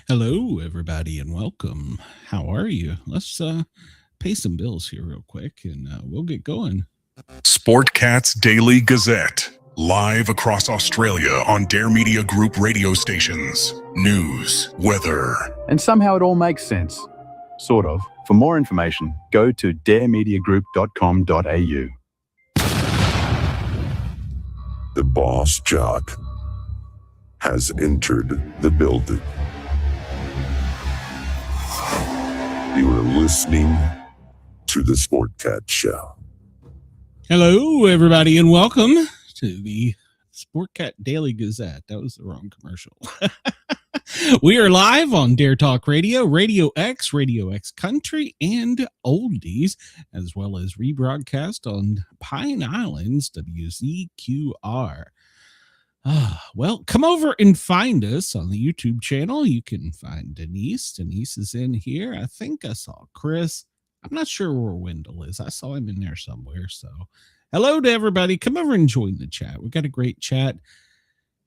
Hello, everybody, and welcome. How are you? Let's pay some bills here real quick, and we'll get going. Sportcat's Daily Gazette, live across Australia on Dare Media Group radio stations. News, weather. And somehow it all makes sense. Sort of. For more information, go to daremediagroup.com.au. The boss jock has entered the building. You are listening to the Sportcat Show. Hello, everybody, and welcome to the Sportcat Daily Gazette. That was the wrong commercial. We are live on Dare Talk Radio, Radio X Country, and Oldies, as well as rebroadcast on Pine Island's WZQR. Well, come over and find us on the YouTube channel. You can find Denise. Denise is in here. I think I saw Chris. I'm not sure where Wendell is. I saw him in there somewhere. So hello to everybody. Come over and join the chat. We got a great chat.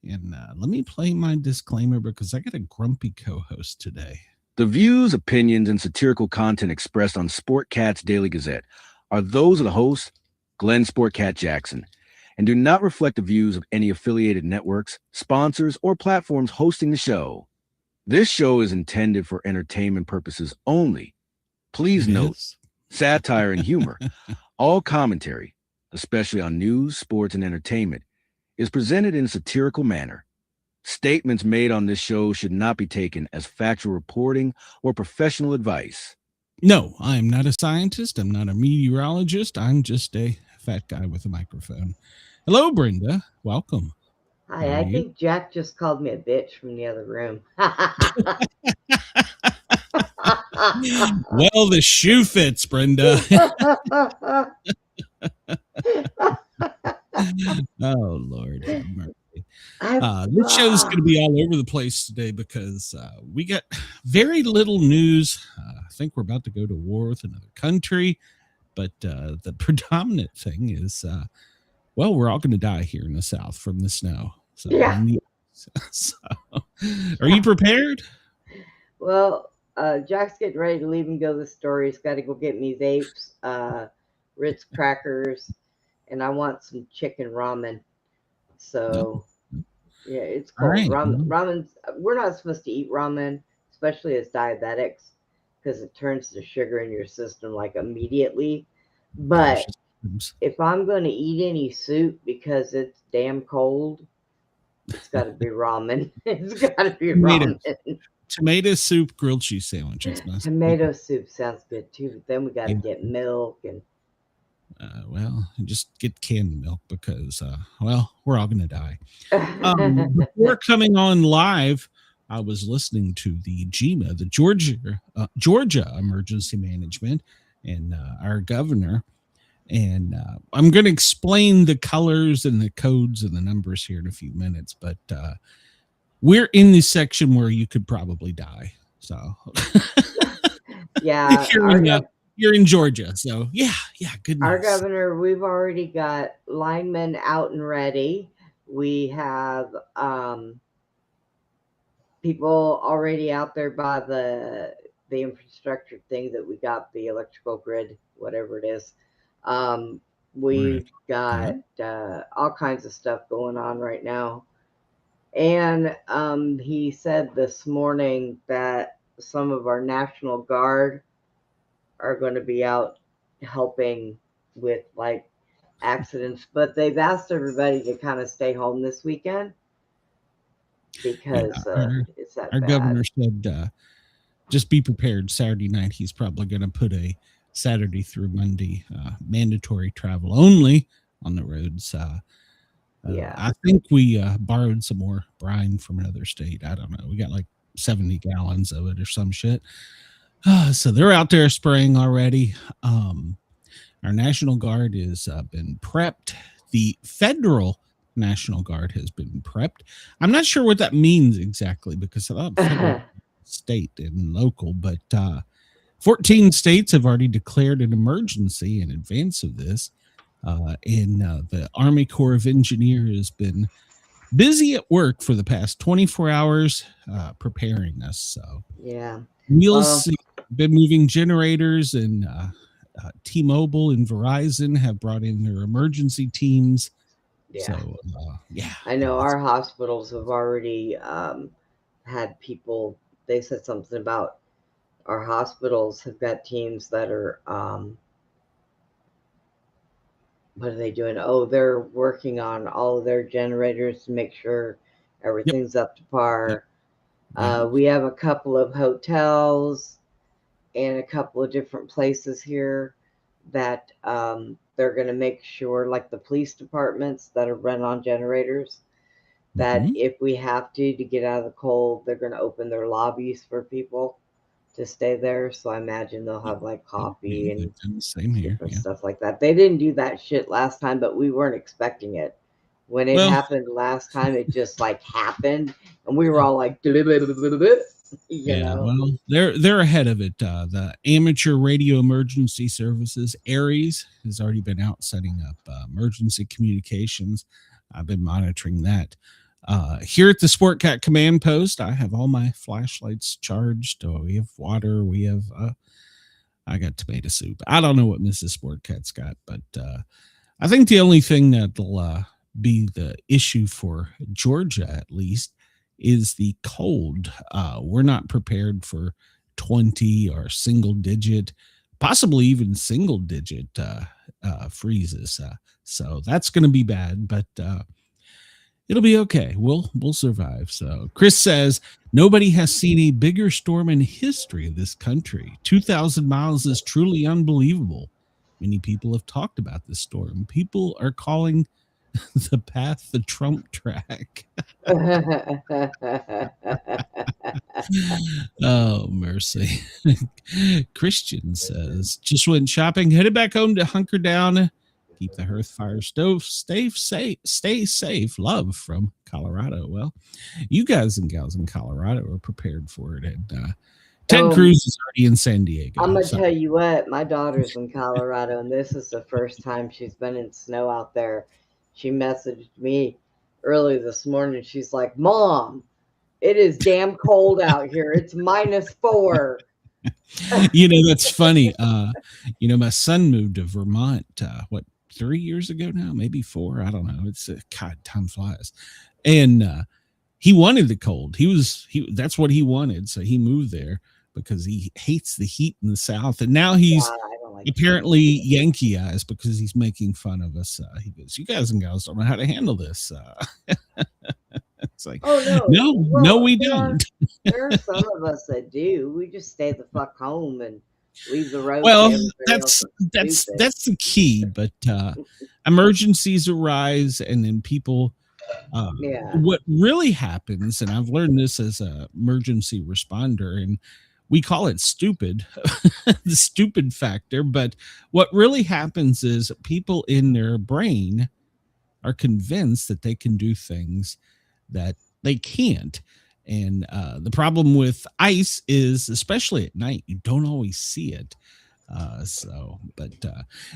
And let me play my disclaimer because I got a grumpy co-host today. The views, opinions, and satirical content expressed on Sportcat's Daily Gazette are those of the host, Glenn Sportcat Jackson, and do not reflect the views of any affiliated networks, sponsors, or platforms hosting the show. This show is intended for entertainment purposes only. Please note, satire and humor, all commentary, especially on news, sports, and entertainment, is presented in a satirical manner. Statements made on this show should not be taken as factual reporting or professional advice. No, I am not a scientist. I'm not a meteorologist. I'm just a fat guy with a microphone. Hello, Brenda. Welcome. Hi, I think Jack just called me a bitch from the other room. Well, the shoe fits, Brenda. Oh, Lord have mercy. This show's going to be all over the place today because we got very little news. I think we're about to go to war with another country, but the predominant thing is, well, we're all going to die here in the South from the snow. So, Yeah. So are you prepared? Well, Jack's getting ready to leave and go to the store. He's got to go get me vapes, Ritz crackers, and I want some chicken ramen. So, yeah, it's cold. Right. Ramen's, we're not supposed to eat ramen, especially as diabetics, because it turns the sugar in your system like immediately. But if I'm going to eat any soup because it's damn cold, it's got to be ramen. It's got to be ramen. Tomato soup, grilled cheese sandwich. Tomato soup sounds good too, but then we got to get milk and. Well, just get canned milk because, well, we're all going to die. Before coming on live, I was listening to the GEMA, the Georgia Emergency Management, and our governor. And I'm going to explain the colors and the codes and the numbers here in a few minutes, but we're in the section where you could probably die. So, yeah, you're in Georgia. So, yeah, good news. Our governor, we've already got linemen out and ready. We have people already out there by the infrastructure thing that we got, the electrical grid, whatever it is. We've got all kinds of stuff going on right now. And he said this morning that some of our National Guard are going to be out helping with like accidents, but they've asked everybody to kind of stay home this weekend because it's that our bad. Governor said just be prepared. Saturday night he's probably going to put a Saturday through Monday mandatory travel only on the roads. I think we borrowed some more brine from another state. I don't know. We got like 70 gallons of it or some shit. So they're out there spraying already. Our National Guard has been prepped. The federal National Guard has been prepped. I'm not sure what that means exactly because a lot of federal, state and local, but 14 states have already declared an emergency in advance of this. And the Army Corps of Engineers has been busy at work for the past 24 hours preparing us. So Yeah. we'll Well, see. Been moving generators, and T-Mobile and Verizon have brought in their emergency teams. yeah. So yeah, I know our hospitals have already had people. They said something about our hospitals have got teams that are. What are they doing? Oh, they're working on all of their generators to make sure everything's up to par. Yeah. We have a couple of hotels and a couple of different places here that they're going to make sure, like the police departments that are run on generators, that Mhm. if we have to get out of the cold, they're going to open their lobbies for people to stay there. So I imagine they'll have like coffee and They've done the same here. different Yeah. stuff like that. They didn't do that shit last time, but we weren't expecting it. When it Well, happened last time, it just like happened, and we were all like, you yeah. know. Well, they're ahead of it. The Amateur Radio Emergency Services (ARES) has already been out setting up emergency communications. I've been monitoring that. Here at the Sportcat Command Post, I have all my flashlights charged. We have water. We have. I got tomato soup. I don't know what Mrs. Sportcat's got, but I think the only thing that'll be the issue for Georgia, at least, is the cold. We're not prepared for 20 or single digit, possibly even single digit freezes. So that's going to be bad, but it'll be okay. We'll survive. So Chris says nobody has seen a bigger storm in history of this country. 2,000 miles is truly unbelievable. Many people have talked about this storm. People are calling the path the Trump track. Oh, mercy. Christian says, just went shopping, headed back home to hunker down, keep the hearth fire stove, stay safe. Love from Colorado. Well, you guys and gals in Colorado are prepared for it. And Ted Cruz is already in San Diego. I'm going to tell you what, my daughter's in Colorado, and this is the first time she's been in snow out there. She messaged me early this morning. She's like, Mom, it is damn cold out here. It's -4. That's funny. My son moved to Vermont, 3 years ago now, maybe 4. I don't know. It's God, time flies. And he wanted the cold. That's what he wanted. So he moved there because he hates the heat in the South. And now he's apparently Yankee-ized because he's making fun of us. He goes, you guys and gals don't know how to handle this. It's like, oh no, we don't. There are some of us that do. We just stay the fuck home and leave the road. Well, that's the key. But emergencies arise, and then people. What really happens, and I've learned this as an emergency responder, and we call it stupid, the stupid factor. But what really happens is people in their brain are convinced that they can do things that they can't. And the problem with ice is, especially at night, you don't always see it. But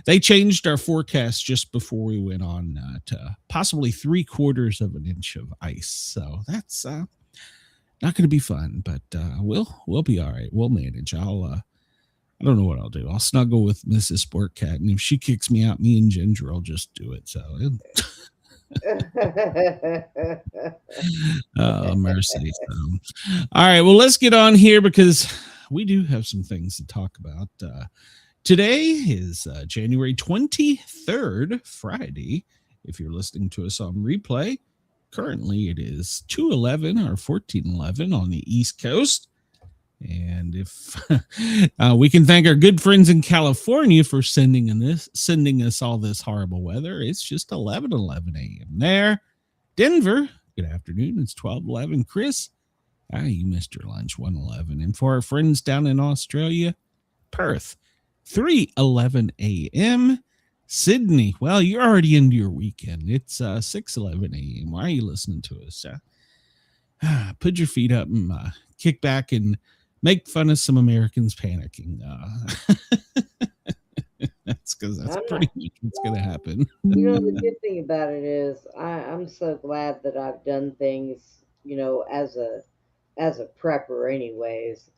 they changed our forecast just before we went on to possibly 3/4 of an inch of ice. So that's not going to be fun, but we'll be all right. We'll manage. I don't know what I'll do. I'll snuggle with Mrs. Sportcat, and if she kicks me out, me and Ginger will just do it. So. Oh, mercy. All right, well, let's get on here because we do have some things to talk about. Today is January 23rd, Friday. If you're listening to us on replay, currently it is 2:11 or 14:11 on the East Coast. And if we can thank our good friends in California for sending us all this horrible weather, it's just 11:11 a.m. there. Denver, good afternoon. It's 12:11. Chris, you missed your lunch, 1:11. And for our friends down in Australia, Perth, 3:11 a.m. Sydney, well, you're already into your weekend. It's 6:11 a.m. Why are you listening to us? Put your feet up and kick back and make fun of some Americans panicking. That's because that's I'm pretty not. much what's going to happen. The good thing about it is I'm so glad that I've done things, as a prepper, anyways,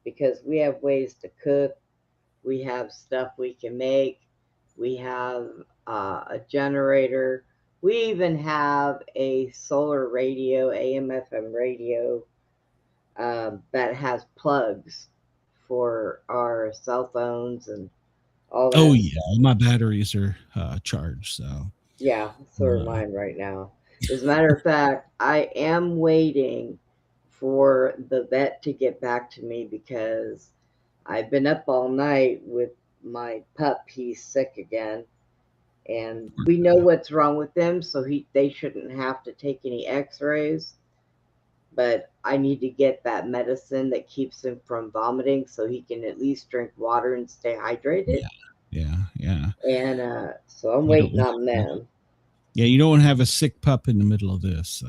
because we have ways to cook. We have stuff we can make. We have a generator. We even have a solar radio, AM FM radio, that has plugs for our cell phones and all Oh that. yeah, my batteries are charged, so Yeah, so are uh, mine right now. As a matter of fact, I am waiting for the vet to get back to me because I've been up all night with my pup. He's sick again, and we know what's wrong with him, so they shouldn't have to take any X-rays. But I need to get that medicine that keeps him from vomiting, so he can at least drink water and stay hydrated. yeah. And so I'm You don't waiting want on them. you don't want to have a sick pup in the middle of this. So,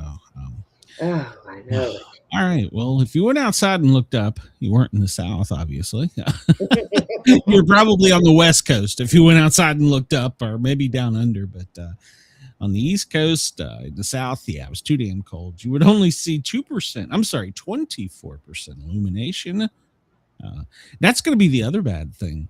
Oh, I know it. all right. Well, if you went outside and looked up, you weren't in the South, obviously. You're probably on the West Coast if you went outside and looked up, or maybe down under. But on the East Coast, in the South, yeah, it was too damn cold. You would only see 2%. I'm sorry, 24% illumination. That's going to be the other bad thing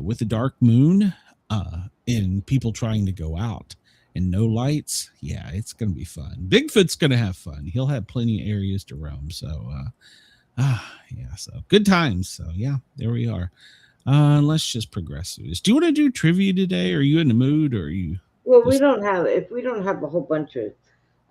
with the dark moon and people trying to go out and no lights. Yeah, it's going to be fun. Bigfoot's going to have fun. He'll have plenty of areas to roam. So, yeah, so good times. So, yeah, there we are. Let's just progress through this. Do you want to do trivia today? Are you in the mood, or are you? Well, if we don't have a whole bunch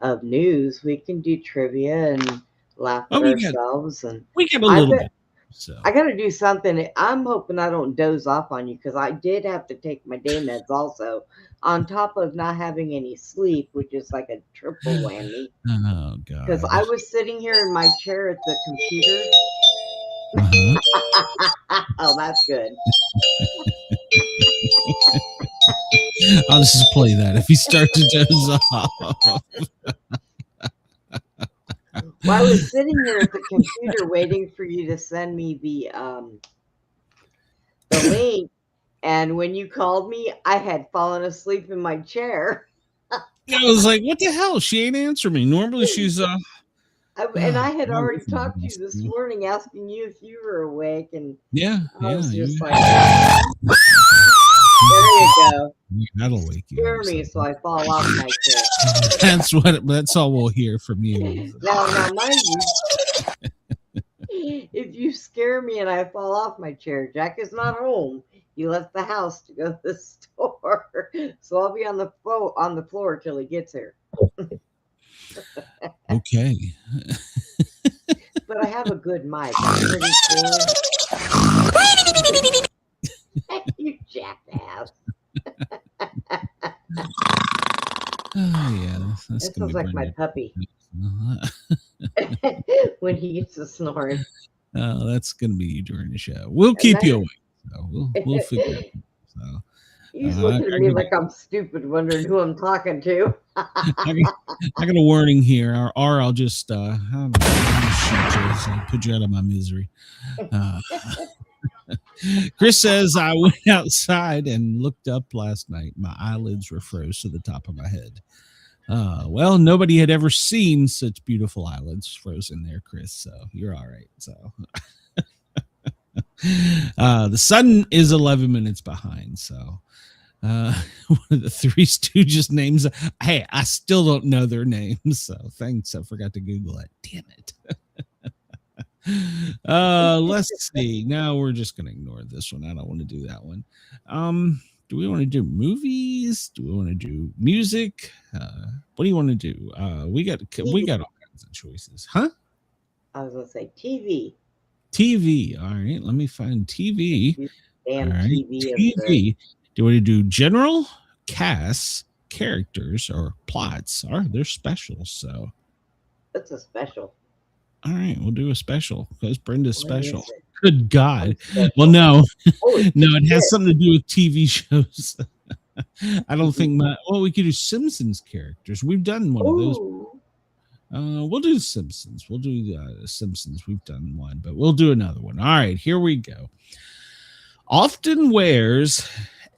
of news, we can do trivia and laugh at ourselves. And We got a little bit. So I got to do something. I'm hoping I don't doze off on you because I did have to take my day meds also, on top of not having any sleep, which is like a triple whammy. Oh God! Because I was sitting here in my chair at the computer. Oh, that's good. I'll just play that if you start to doze off. Well, I was sitting here at the computer waiting for you to send me the link, and when you called me, I had fallen asleep in my chair. I was like, "What the hell? She ain't answering me. Normally, she's and I had already talked to you this morning, asking you if you were awake, and I was just like, "There you go." That'll wake you. Scare me, so I fall off my chair. That's all we'll hear from you. Now, mind you, if you scare me and I fall off my chair, Jack is not home. He left the house to go to the store, so I'll be on the floor till he gets here. Okay. But I have a good mic. I'm pretty sure. You jackass. Oh yeah, that's that sounds like Brenda. My puppy. When he gets to snoring. Oh, that's gonna be you during the show. We'll keep you awake. So we'll figure it out. So he's looking at me like I'm stupid, wondering who I'm talking to. I got a warning here, or I'll just I don't know, put you out of my misery. Chris says, I went outside and looked up last night. My eyelids were froze to the top of my head. Well, nobody had ever seen such beautiful eyelids frozen there, Chris. So you're all right. So the sun is 11 minutes behind. So one of the Three Stooges names. Hey, I still don't know their names. So thanks. I forgot to Google it. Damn it. Let's see. Now we're just gonna ignore this one. I don't want to do that one. Do we want to do movies? Do we want to do music? What do you want to do? We got all kinds of choices, huh? I was gonna say TV. TV. All right, let me find TV. Damn right. TV. Do you want to do general, casts, characters, or plots? They're specials, so that's a special. All right, we'll do a special because Brenda's special. Good God. Well, no. No, it has something to do with TV shows. I don't think we could do Simpsons characters. We've done one of those. We'll do Simpsons. We'll do Simpsons. We've done one, but we'll do another one. All right, here we go. Often wears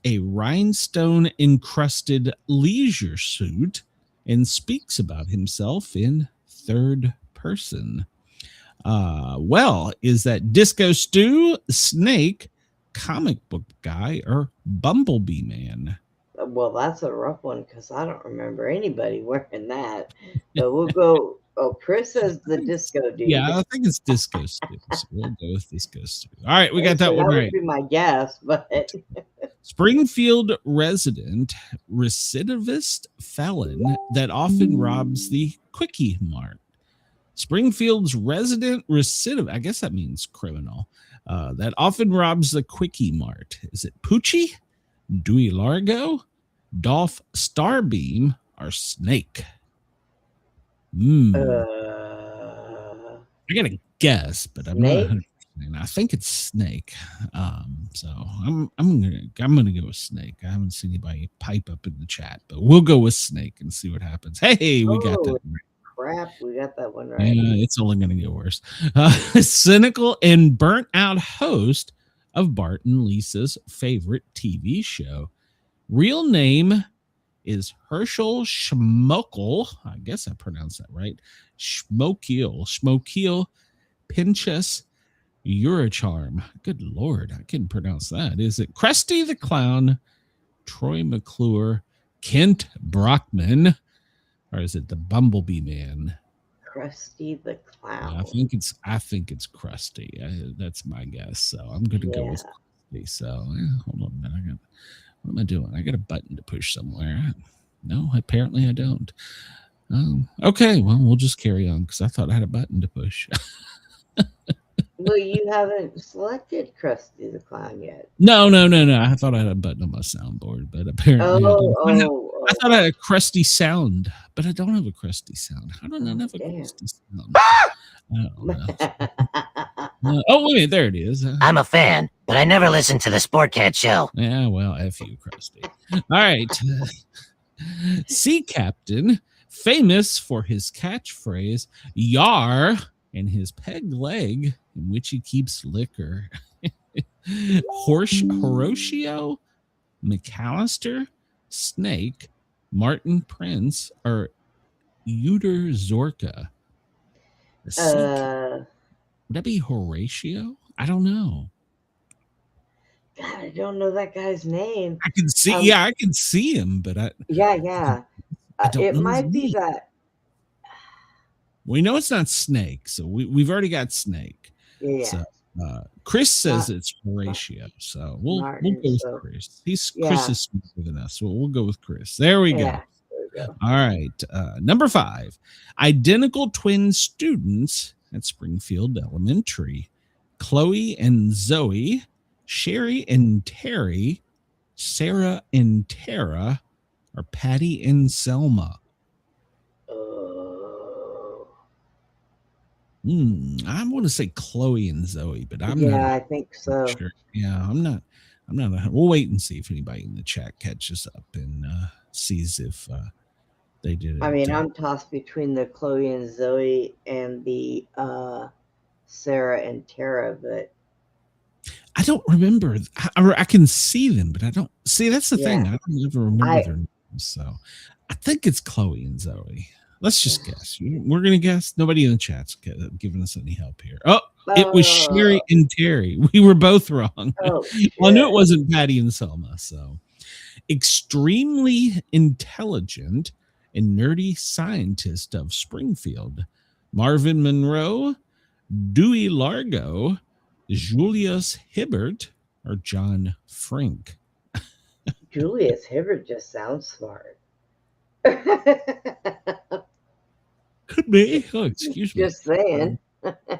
a rhinestone-encrusted leisure suit and speaks about himself in third person. Well, is that Disco Stew, Snake, comic book guy, or Bumblebee Man? Well, that's a rough one because I don't remember anybody wearing that. So we'll go. Oh, Chris says the disco dude. Yeah, I think it's Disco Stew. So we'll go with Disco Stew. All right, we got that one That right. would be my guess, but Springfield resident, recidivist felon that often robs the Quickie Mart. Springfield's resident recidivist, I guess that means criminal, that often robs the Quickie Mart. Is it Poochie, Dewey Largo, Dolph Starbeam, or Snake? I gotta guess, but I'm not 100%. I think it's Snake. So I'm gonna go with Snake. I haven't seen anybody pipe up in the chat, but we'll go with Snake and see what happens. Hey, we got that. Crap, we got that one right. Yeah, it's only going to get worse. Cynical and burnt out host of Bart and Lisa's favorite TV show. Real name is Herschel Schmokel. I guess I pronounced that right. Schmokiel Pinchas Eurocharm. Good Lord, I couldn't pronounce that. Is it Krusty the Clown, Troy McClure, Kent Brockman, or is it the Bumblebee Man? Krusty the Clown. I think it's Krusty. That's my guess. So I'm going to go with Krusty. So hold on a minute. What am I doing? I got a button to push somewhere. No, apparently I don't. Okay, well, we'll just carry on because I thought I had a button to push. Well, you haven't selected Krusty the Clown yet. No. I thought I had a button on my soundboard, but apparently I thought I had a crusty sound, but I don't have a crusty sound. How do I not have a crusty sound? I don't know. Oh, wait, there it is. I'm a fan, but I never listened to the Sportcat show. Yeah, well, F you, Krusty. All right. Sea Captain, famous for his catchphrase, "Yar," and his peg leg in which he keeps liquor. Horatio McAllister, Snake, Martin Prince, or Uter Zorka? Would that be Horatio? I don't know. God, I don't know that guy's name. I can see, I can see him, but I it might be that. We know it's not Snake, so we've already got Snake. Yeah. So, Chris says it's Horatio, so we'll go with Chris. Chris is smarter than us, so we'll go with Chris. There we go. All right, number 5. Identical twin students at Springfield Elementary. Chloe and Zoe, Sherry and Terry, Sarah and Tara, or Patty and Selma? I want to say Chloe and Zoe, but I'm not. I think so. Sure. Yeah, I'm not. We'll wait and see if anybody in the chat catches up and sees if they did it. I mean, I'm tossed between the Chloe and Zoe and the Sarah and Tara, but I don't remember. I can see them, but I don't see. That's the thing. I don't ever remember their names. So I think it's Chloe and Zoe. Let's just guess. We're going to guess. Nobody in the chat's giving us any help here. Oh, it was Sherry and Terry. We were both wrong. Well, I knew it wasn't Patty and Selma. So, extremely intelligent and nerdy scientist of Springfield, Marvin Monroe, Dewey Largo, Julius Hibbert, or John Frink? Julius Hibbert just sounds smart. Could be. Oh, excuse me. Just saying.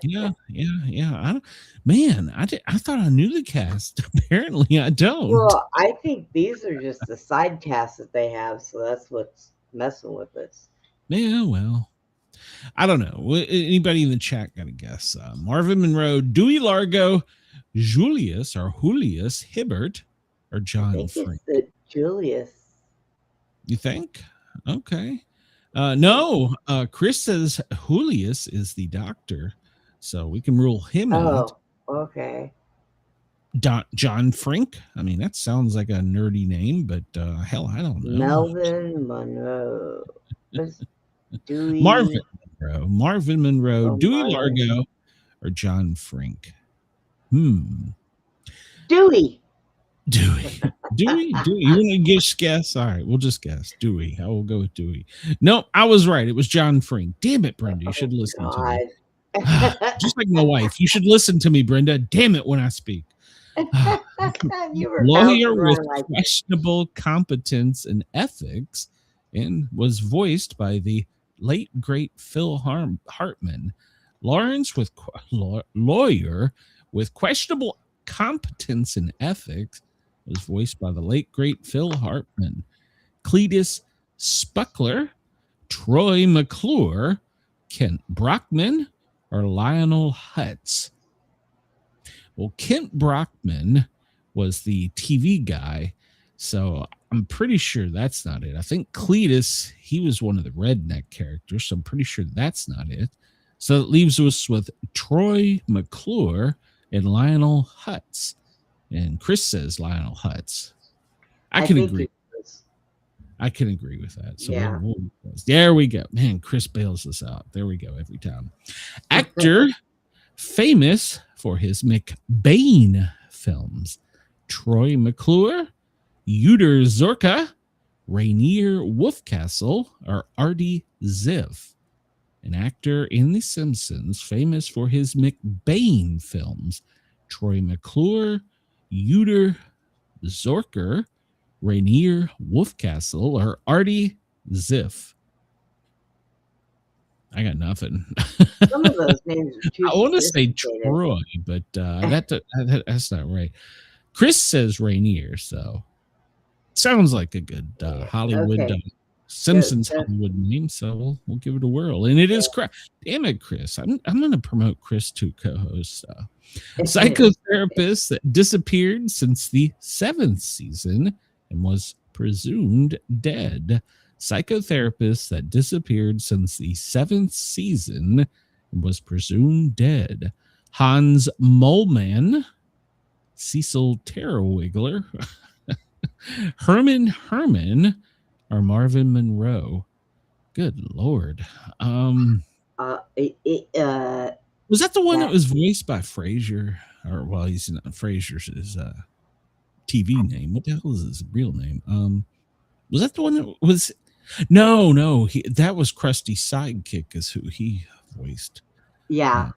Yeah. I thought I knew the cast. Apparently, I don't. Well, I think these are just the side casts that they have, so that's what's messing with us. Yeah, well, I don't know. Anybody in the chat got a guess? Marvin Monroe, Dewey Largo, Julius Hibbert, or John Frink? It's Julius. You think? Okay. No, Chris says Julius is the doctor, so we can rule him out. Oh, okay. John Frink. I mean, that sounds like a nerdy name, but hell, I don't know. Melvin Monroe. Dewey. Marvin Monroe, Oh, Dewey Marvin. Largo, or John Frink. Dewey. Dewey. You want to guess? All right, we'll just guess. Dewey. I will go with Dewey. No, I was right. It was John Frink. Damn it, Brenda. You should listen to me. Just like my wife. You should listen to me, Brenda. Damn it when I speak. Lawyer with questionable competence and ethics, and was voiced by the late great Phil Hartman. Lawrence with lawyer with questionable competence and ethics was voiced by the late great Phil Hartman. Cletus Spuckler, Troy McClure, Kent Brockman, or Lionel Hutz. Well, Kent Brockman was the TV guy, so I'm pretty sure that's not it. I think Cletus, he was one of the redneck characters, so I'm pretty sure that's not it. So it leaves us with Troy McClure and Lionel Hutz. And Chris says Lionel Hutz. I can agree. I can agree with that. So yeah. There we go. Man, Chris bails us out. There we go every time. Actor famous for his McBain films. Troy McClure, Uter Zorka, Rainier Wolfcastle, or Artie Ziff. An actor in The Simpsons famous for his McBain films. Troy McClure, Uter Zorker, Rainier Wolfcastle, or Artie Ziff. I got nothing. Some of those names are too I want to say Troy, but that's not right. Chris says Rainier, so sounds like a good Hollywood Simpsons Hollywood name. So we'll give it a whirl, and it is correct. Damn it, Chris! I'm going to promote Chris to co-host. Psychotherapist that disappeared since the 7th season and was presumed dead. Psychotherapist that disappeared since the 7th season and was presumed dead. Hans Moleman, Cecil Terrorwiggler, Herman, or Marvin Monroe. Good Lord. Was that the one that was voiced by Frasier? Or, well, he's not Frasier's his TV name. What the hell is his real name? Was that the one that was... No, that was Krusty's sidekick is who he voiced. Yeah.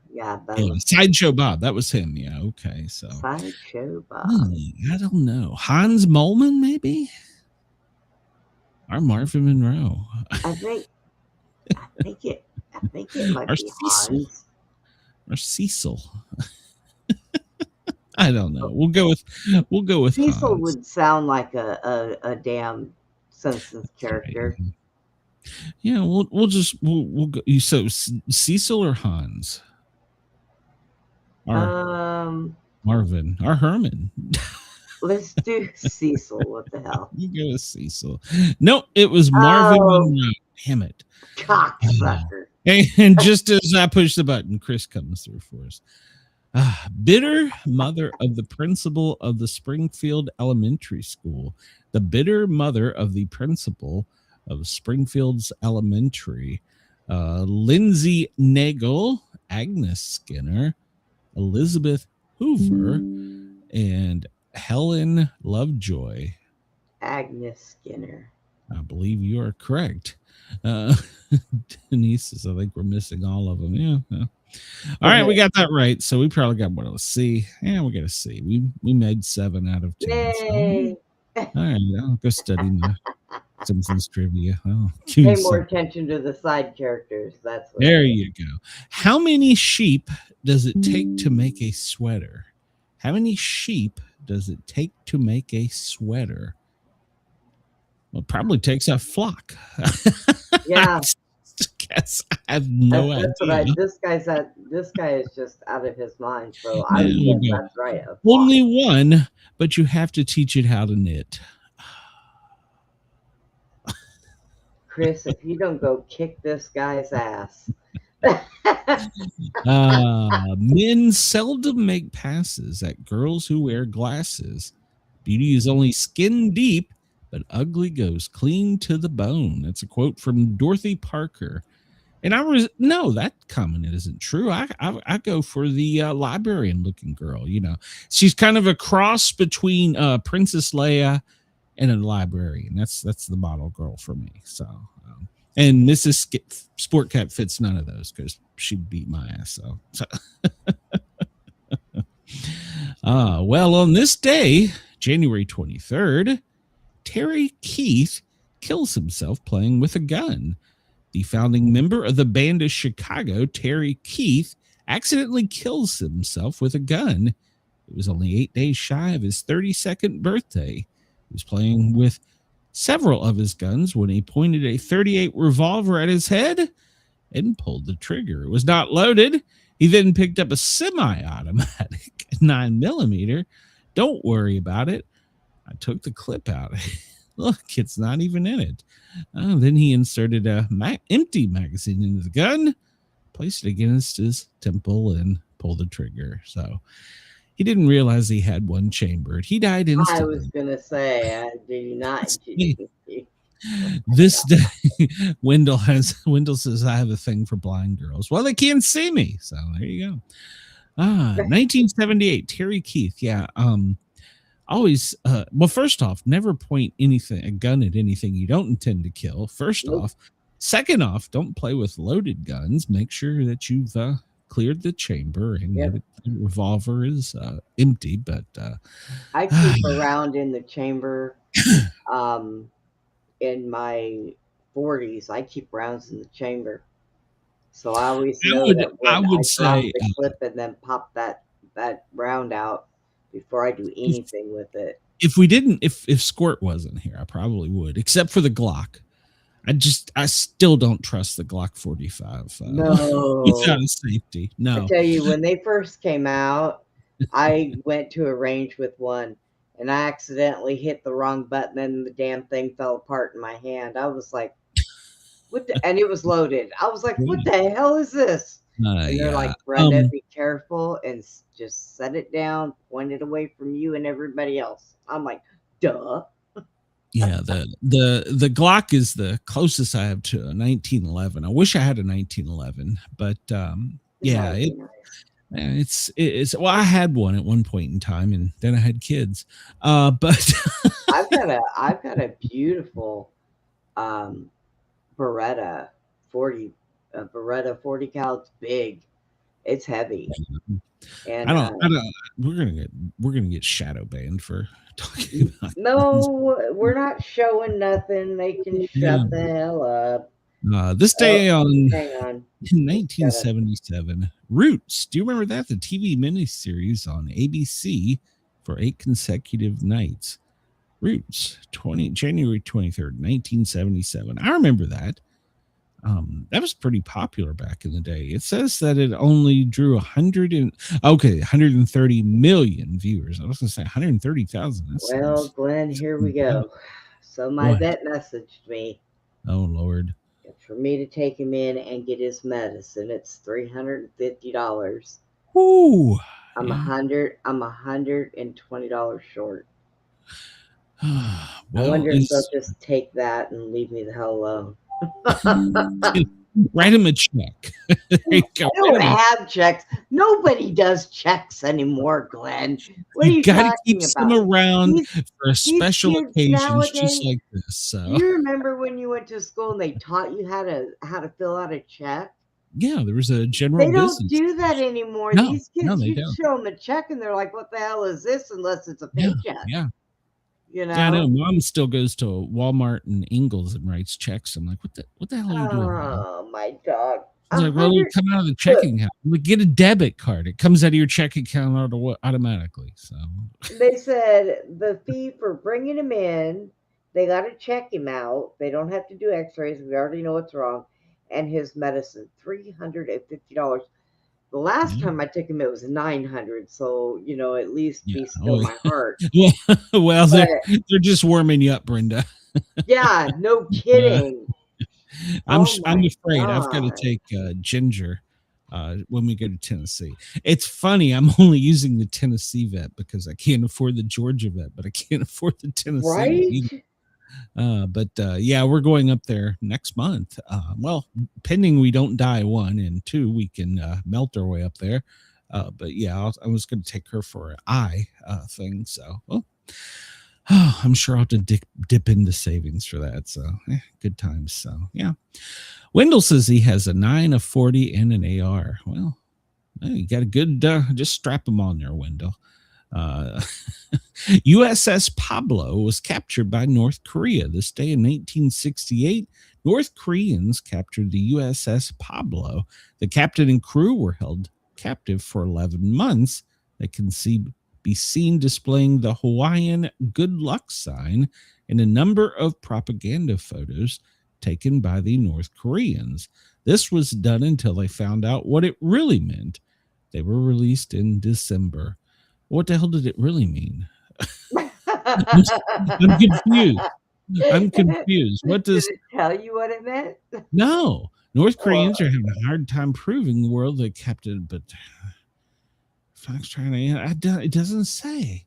Sideshow Bob, that was him. Yeah, okay. So Sideshow Bob. I don't know. Hans Moleman, maybe? Or Marvin Monroe. I think it might be Hans. Or Cecil. I don't know. We'll go with Cecil Hans. would sound like a damn Simpsons character. Right. Yeah, we'll go. So Cecil or Hans? Or Marvin or Herman? Let's do Cecil. What the hell? You go with Cecil. No, it was Marvin Monroe. Damn it. Cocksucker. And just as I push the button, Chris comes through for us. Bitter mother of the principal of the Springfield Elementary School. The bitter mother of the principal of Springfield's Elementary. Lindsay Nagel, Agnes Skinner, Elizabeth Hoover, and Helen Lovejoy. Agnes Skinner. I believe you are correct. Denise says, I think we're missing all of them. Yeah. All right, we got that right. So we probably got what, a C? Yeah, we got a C. We made 7 out of 10. Yay. So, all right, I'll go study my Simpsons trivia. Pay more attention to the side characters. That's what there you go. How many sheep does it take to make a sweater? How many sheep does it take to make a sweater? Well, it probably takes a flock. Yeah. Guess I have no idea. This guy is just out of his mind. So I guess that's right. Only one, but you have to teach it how to knit. Chris, if you don't go kick this guy's ass, Men seldom make passes at girls who wear glasses. Beauty is only skin deep, but ugly goes clean to the bone. That's a quote from Dorothy Parker. And no, that comment isn't true. I go for the librarian looking girl. You know, she's kind of a cross between Princess Leia and a librarian. That's the model girl for me. So, and Mrs. Sportcat fits none of those because she'd beat my ass. So. Well, on this day, January 23rd, Terry Keith kills himself playing with a gun. The founding member of the band of Chicago, Terry Keith, accidentally kills himself with a gun. It was only 8 days shy of his 32nd birthday. He was playing with several of his guns when he pointed a .38 revolver at his head and pulled the trigger. It was not loaded. He then picked up a semi-automatic 9mm. Don't worry about it. I took the clip out. Look, it's not even in it. Then he inserted a empty magazine into the gun, placed it against his temple, and pulled the trigger. So he didn't realize he had one chambered. He died instantly. I was going to say, do you not? This day, Wendell says, I have a thing for blind girls. Well, they can't see me. So there you go. 1978, Terry Keith. Yeah. Always, well, first off, never point a gun at anything you don't intend to kill. First off. Second off, don't play with loaded guns. Make sure that you've cleared the chamber and that the revolver is empty. But I keep around in the chamber. In my 40s, I keep rounds in the chamber, so I always know that when I would say the clip and then pop that round out before I do anything with it. If Squirt wasn't here, I probably would, except for the Glock. I still don't trust the Glock 45. No, without a safety. No, I tell you, when they first came out, I went to a range with one. And I accidentally hit the wrong button and the damn thing fell apart in my hand. I was like, what the? And it was loaded. I was like, what the hell is this? And they're like, Brenda, be careful and just set it down, point it away from you and everybody else. I'm like, duh. Yeah, the Glock is the closest I have to a 1911. I wish I had a 1911, but yeah, it's well, I had one at one point in time, and then I had kids. But I've got a beautiful Beretta 40 cal. It's big, it's heavy, and we're gonna get shadow banned for talking about. No, we're not showing nothing. They can shut the hell up. This day hang on. In 1977, Roots. Do you remember that? The TV miniseries on ABC for 8 consecutive nights. Roots, January 23rd, 1977. I remember that. That was pretty popular back in the day. It says that it only drew 130 million viewers. I was going to say 130,000. Well, Glenn, here we go. So my vet messaged me. Oh, Lord. For me to take him in and get his medicine, it's $350. Ooh, I'm $120 short. Well, I wonder if they'll just take that and leave me the hell alone. Write him a check. I don't have checks. Nobody does checks anymore, Glenn. What are you gotta talking keep about? them around for special occasions, nowadays, just like this. So. Do you remember when you went to school and they taught you how to fill out a check? Yeah, there was a general. They don't do that anymore. No, these kids, you don't. show them a check and they're like, "What the hell is this?" Unless it's a paycheck. Yeah. You know. Yeah, I know. Mom still goes to Walmart and Ingles and writes checks. I'm like, what the hell are you doing? Oh my God! It's like, well, it come out of the checking account. Like, get a debit card. It comes out of your checking account automatically. So they said the fee for bringing him in, they got to check him out. They don't have to do X-rays. We already know what's wrong. And his medicine, $350. The last time I took him, it was $900. So, at least be still my heart. Well, they're just warming you up, Brenda. Yeah, no kidding. I'm Oh I'm my afraid I've got to God. take Ginger when we go to Tennessee. It's funny. I'm only using the Tennessee vet because I can't afford the Georgia vet, but I can't afford the Tennessee one Right? either. But yeah, we're going up there next month. Well, pending we don't die, one, and two, we can melt our way up there. But yeah, I was going to take her for an eye thing. So, well, I'm sure I'll have to dip into savings for that. So, good times. So, yeah. Wendell says he has a 9, a 40, and an AR. Well, you got a good, just strap them on there, Wendell. USS Pablo was captured by North Korea this day in 1968. North Koreans captured the USS Pablo. The captain and crew were held captive for 11 months. They can be seen displaying the Hawaiian good luck sign in a number of propaganda photos taken by the North Koreans. This was done until they found out what it really meant. They were released in December. What the hell did it really mean? I'm confused. I'm confused. What Did does it tell you what it meant? no? North Well, Koreans are having a hard time proving the world they kept it, but Fox trying to. It doesn't say.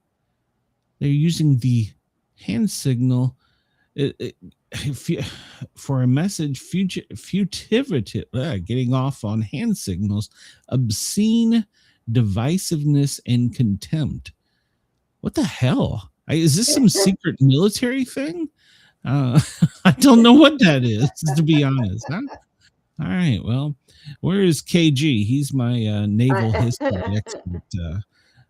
They're using the hand signal for a message futility, getting off on hand signals, obscene divisiveness and contempt. What the hell? Is this some secret military thing? I don't know what that is, to be honest. Huh? All right. Well, where is KG? He's my naval history expert.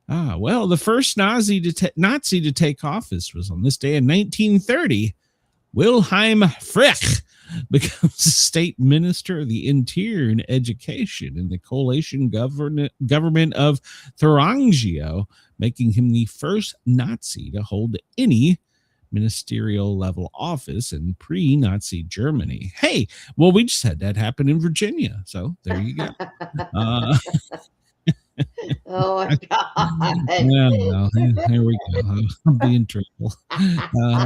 Well, the first Nazi to take office was on this day in 1930. Wilhelm Frick becomes state minister of the interior and education in the coalition government of Thuringia, making him the first Nazi to hold any ministerial level office in pre-Nazi Germany. Hey, well, we just had that happen in Virginia. So there you go. Oh my God. Yeah, well, there we go. I'll be in trouble.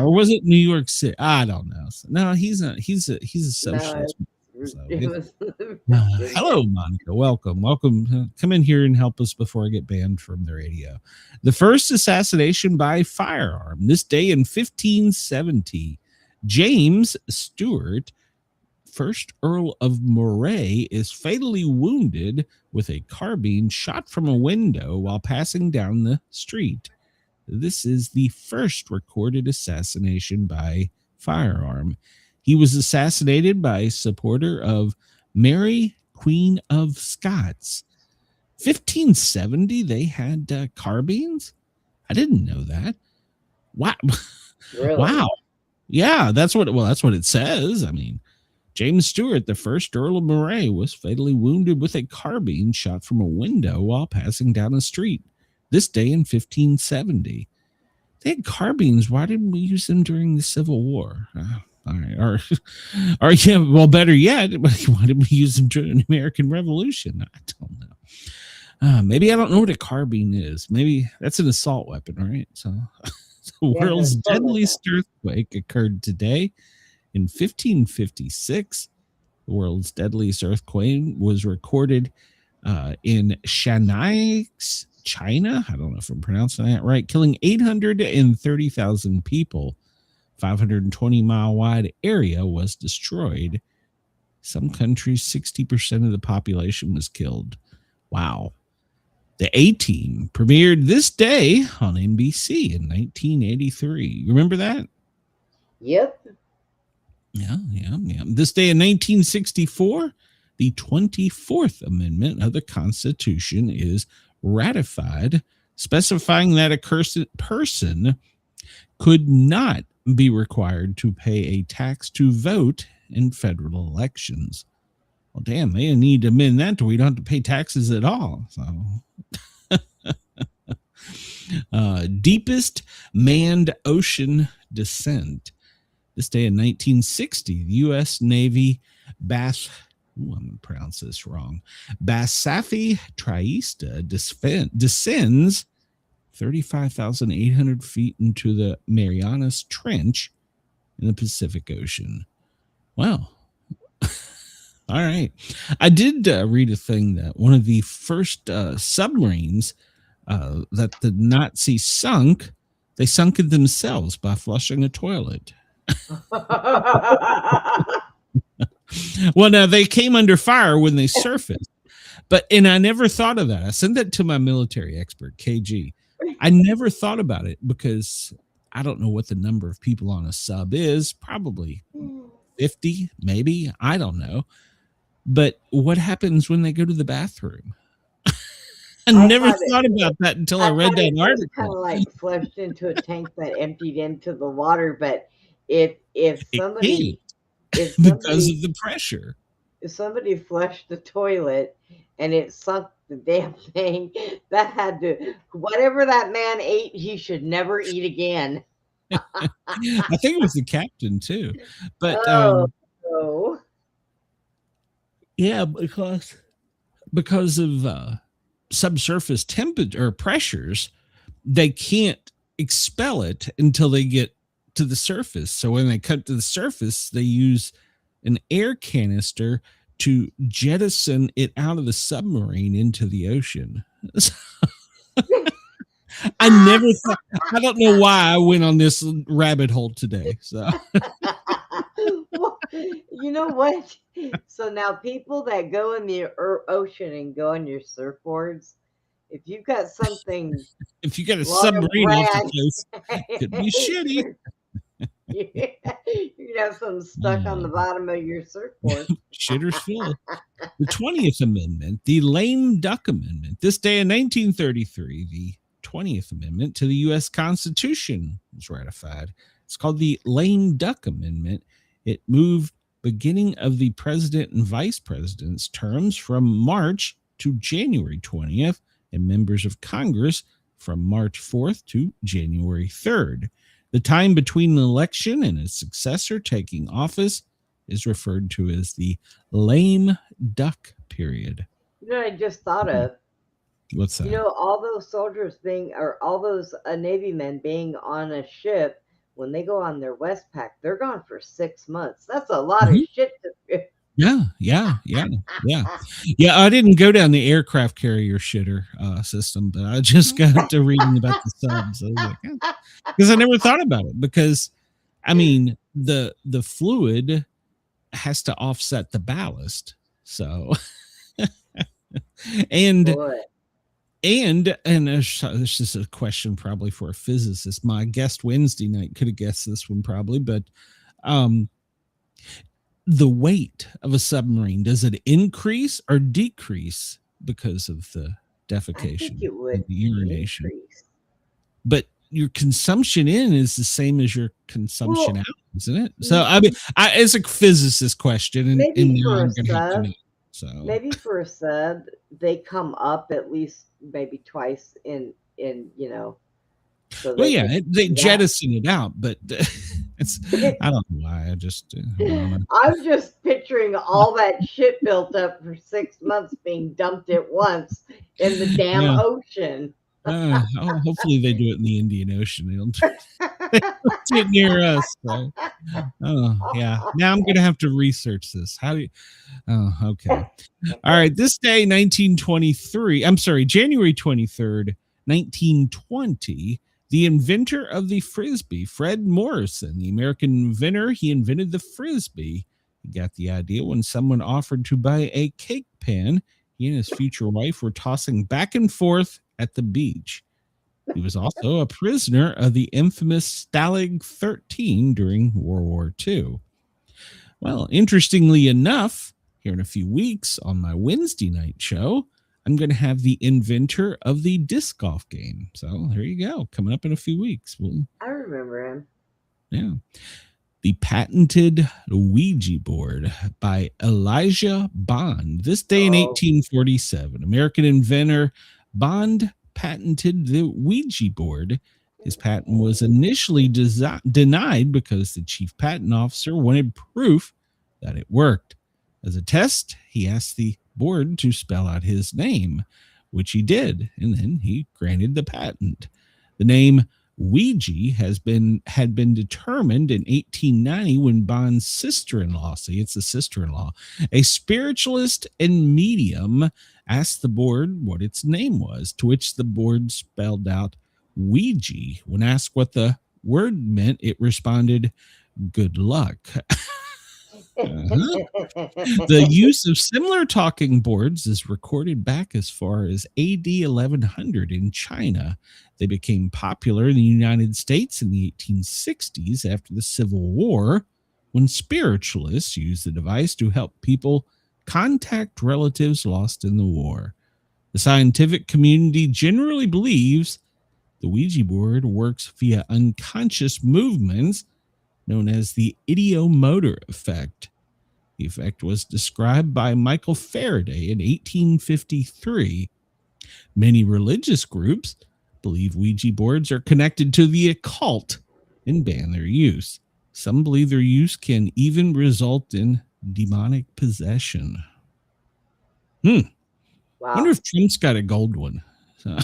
Or was it New York City? I don't know. No, he's not. He's a socialist. Hello, Monica. Welcome. Come in here and help us before I get banned from the radio. The first assassination by firearm this day in 1570. James Stuart, first Earl of Moray, is fatally wounded with a carbine shot from a window while passing down the street. This is the first recorded assassination by firearm. He was assassinated by a supporter of Mary, Queen of Scots. 1570, they had carbines? I didn't know that. Wow. Really? Wow. Yeah, that's what it says. I mean, James Stuart, the first Earl of Moray, was fatally wounded with a carbine shot from a window while passing down a street. This day in 1570. They had carbines. Why didn't we use them during the Civil War? All right. Or yeah, well, better yet, why did we use them during the American Revolution? I don't know. Maybe I don't know what a carbine is. Maybe that's an assault weapon, right? So the world's deadliest earthquake occurred today in 1556. The world's deadliest earthquake was recorded in Shanghai, China. I don't know if I'm pronouncing that right, killing 830,000 people. 520-mile wide area was destroyed. Some countries, 60% of the population was killed. Wow. The A-Team premiered this day on NBC in 1983. You remember that? Yep. Yeah. This day in 1964, the 24th Amendment of the Constitution is ratified, specifying that a person could not be required to pay a tax to vote in federal elections. Well, damn, they need to amend that to we don't have to pay taxes at all. So, deepest manned ocean descent. This day in 1960, the U.S. Navy I'm going to pronounce this wrong. Basafi Triesta descends 35,800 feet into the Marianas Trench in the Pacific Ocean. Wow. All right. I did read a thing that one of the first submarines that the Nazis sunk, they sunk it themselves by flushing a toilet. Well, now they came under fire when they surfaced, and I never thought of that. I sent that to my military expert, KG. I never thought about it because I don't know what the number of people on a sub is, probably 50, maybe. I don't know. But what happens when they go to the bathroom? I never thought about that until I read that article. Kind of like flushed into a tank that emptied into the water, but if somebody because of the pressure, if somebody flushed the toilet and it sunk the damn thing, that had to, whatever that man ate, he should never eat again. I think it was the captain too, but no. Yeah, because of subsurface temperature or pressures, they can't expel it until they get to the surface. So when they cut to the surface, they use an air canister to jettison it out of the submarine into the ocean. I never thought, I don't know why I went on this rabbit hole today. So well, you know what? So now people that go in the ocean and go on your surfboards, if you've got something, if you got a submarine off the coast, it could be shitty. You have something stuck on the bottom of your surfboard. Shitter's full. The 20th Amendment, the lame duck amendment. This day in 1933, the 20th Amendment to the U.S. Constitution was ratified. It's called the lame duck amendment. It moved beginning of the president and vice president's terms from March to January 20th, and members of Congress from March 4th to January 3rd. The time between an election and a successor taking office is referred to as the lame duck period. You know what I just thought of? What's that? You know, all those soldiers all those Navy men being on a ship, when they go on their Westpac, they're gone for 6 months. That's a lot of shit to Yeah. I didn't go down the aircraft carrier shitter system, but I just got to reading about the subs. Because I never thought about it. Because I mean, the fluid has to offset the ballast. So, and this is a question probably for a physicist. My guest Wednesday night could have guessed this one probably, but the weight of a submarine, does it increase or decrease because of the defecation? I think it would the urination. Increase. But your consumption in is the same as your consumption out, isn't it? So I mean, it's a physicist question, and maybe now for I'm a going to have to sub, know. So maybe for a sub, they come up at least maybe twice in you know. So they jettison it out, but it's I don't know why. I just I'm just picturing all that shit built up for 6 months being dumped at once in the damn ocean. Hopefully they do it in the Indian Ocean. They don't do it near us. So. Now I'm going to have to research this. How do you? Oh, okay. All right. This day, January 23rd, 1920. The inventor of the Frisbee, Fred Morrison, the American inventor, he invented the Frisbee. He got the idea when someone offered to buy a cake pan. He and his future wife were tossing back and forth at the beach. He was also a prisoner of the infamous Stalag 13 during World War II. Well, interestingly enough, here in a few weeks on my Wednesday night show, I'm going to have the inventor of the disc golf game. So there you go. Coming up in a few weeks. I remember him. Yeah. The patented Ouija board by Elijah Bond. This day in 1847, American inventor Bond patented the Ouija board. His patent was initially denied because the chief patent officer wanted proof that it worked. As a test, he asked the board to spell out his name, which he did, and then he granted the patent. The name Ouija had been determined in 1890 when Bond's sister-in-law, see, it's the sister-in-law, a spiritualist and medium, asked the board what its name was, to which the board spelled out Ouija. When asked what the word meant, it responded, "Good luck." The use of similar talking boards is recorded back as far as AD 1100 in China. They became popular in the United States in the 1860s after the Civil War, when spiritualists used the device to help people contact relatives lost in the war. The scientific community generally believes the Ouija board works via unconscious movements known as the ideomotor effect. The effect was described by Michael Faraday in 1853. Many religious groups believe Ouija boards are connected to the occult and ban their use. Some believe their use can even result in demonic possession. Wow. I wonder if Trump's got a gold one. So.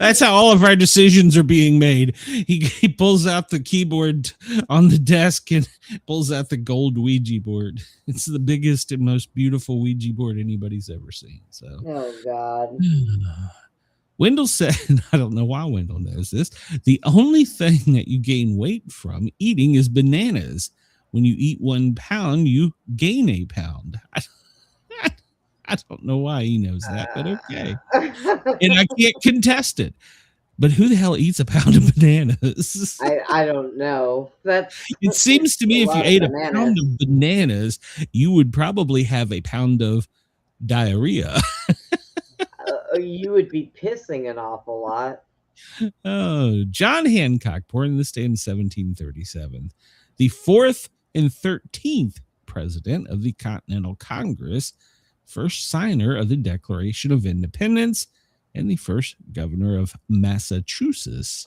That's how all of our decisions are being made. He pulls out the keyboard on the desk and pulls out the gold Ouija board. It's the biggest and most beautiful Ouija board anybody's ever seen. So, oh God. Wendell said, I don't know why Wendell knows this, the only thing that you gain weight from eating is bananas. When you eat 1 pound, you gain a pound. I don't know why he knows that, but okay. And I can't contest it. But who the hell eats a pound of bananas? I don't know. It seems to me if you ate a pound of bananas, you would probably have a pound of diarrhea. You would be pissing an awful lot. Oh, John Hancock, born this day in 1737, the 4th and 13th president of the Continental Congress, first signer of the Declaration of Independence, and the first governor of Massachusetts.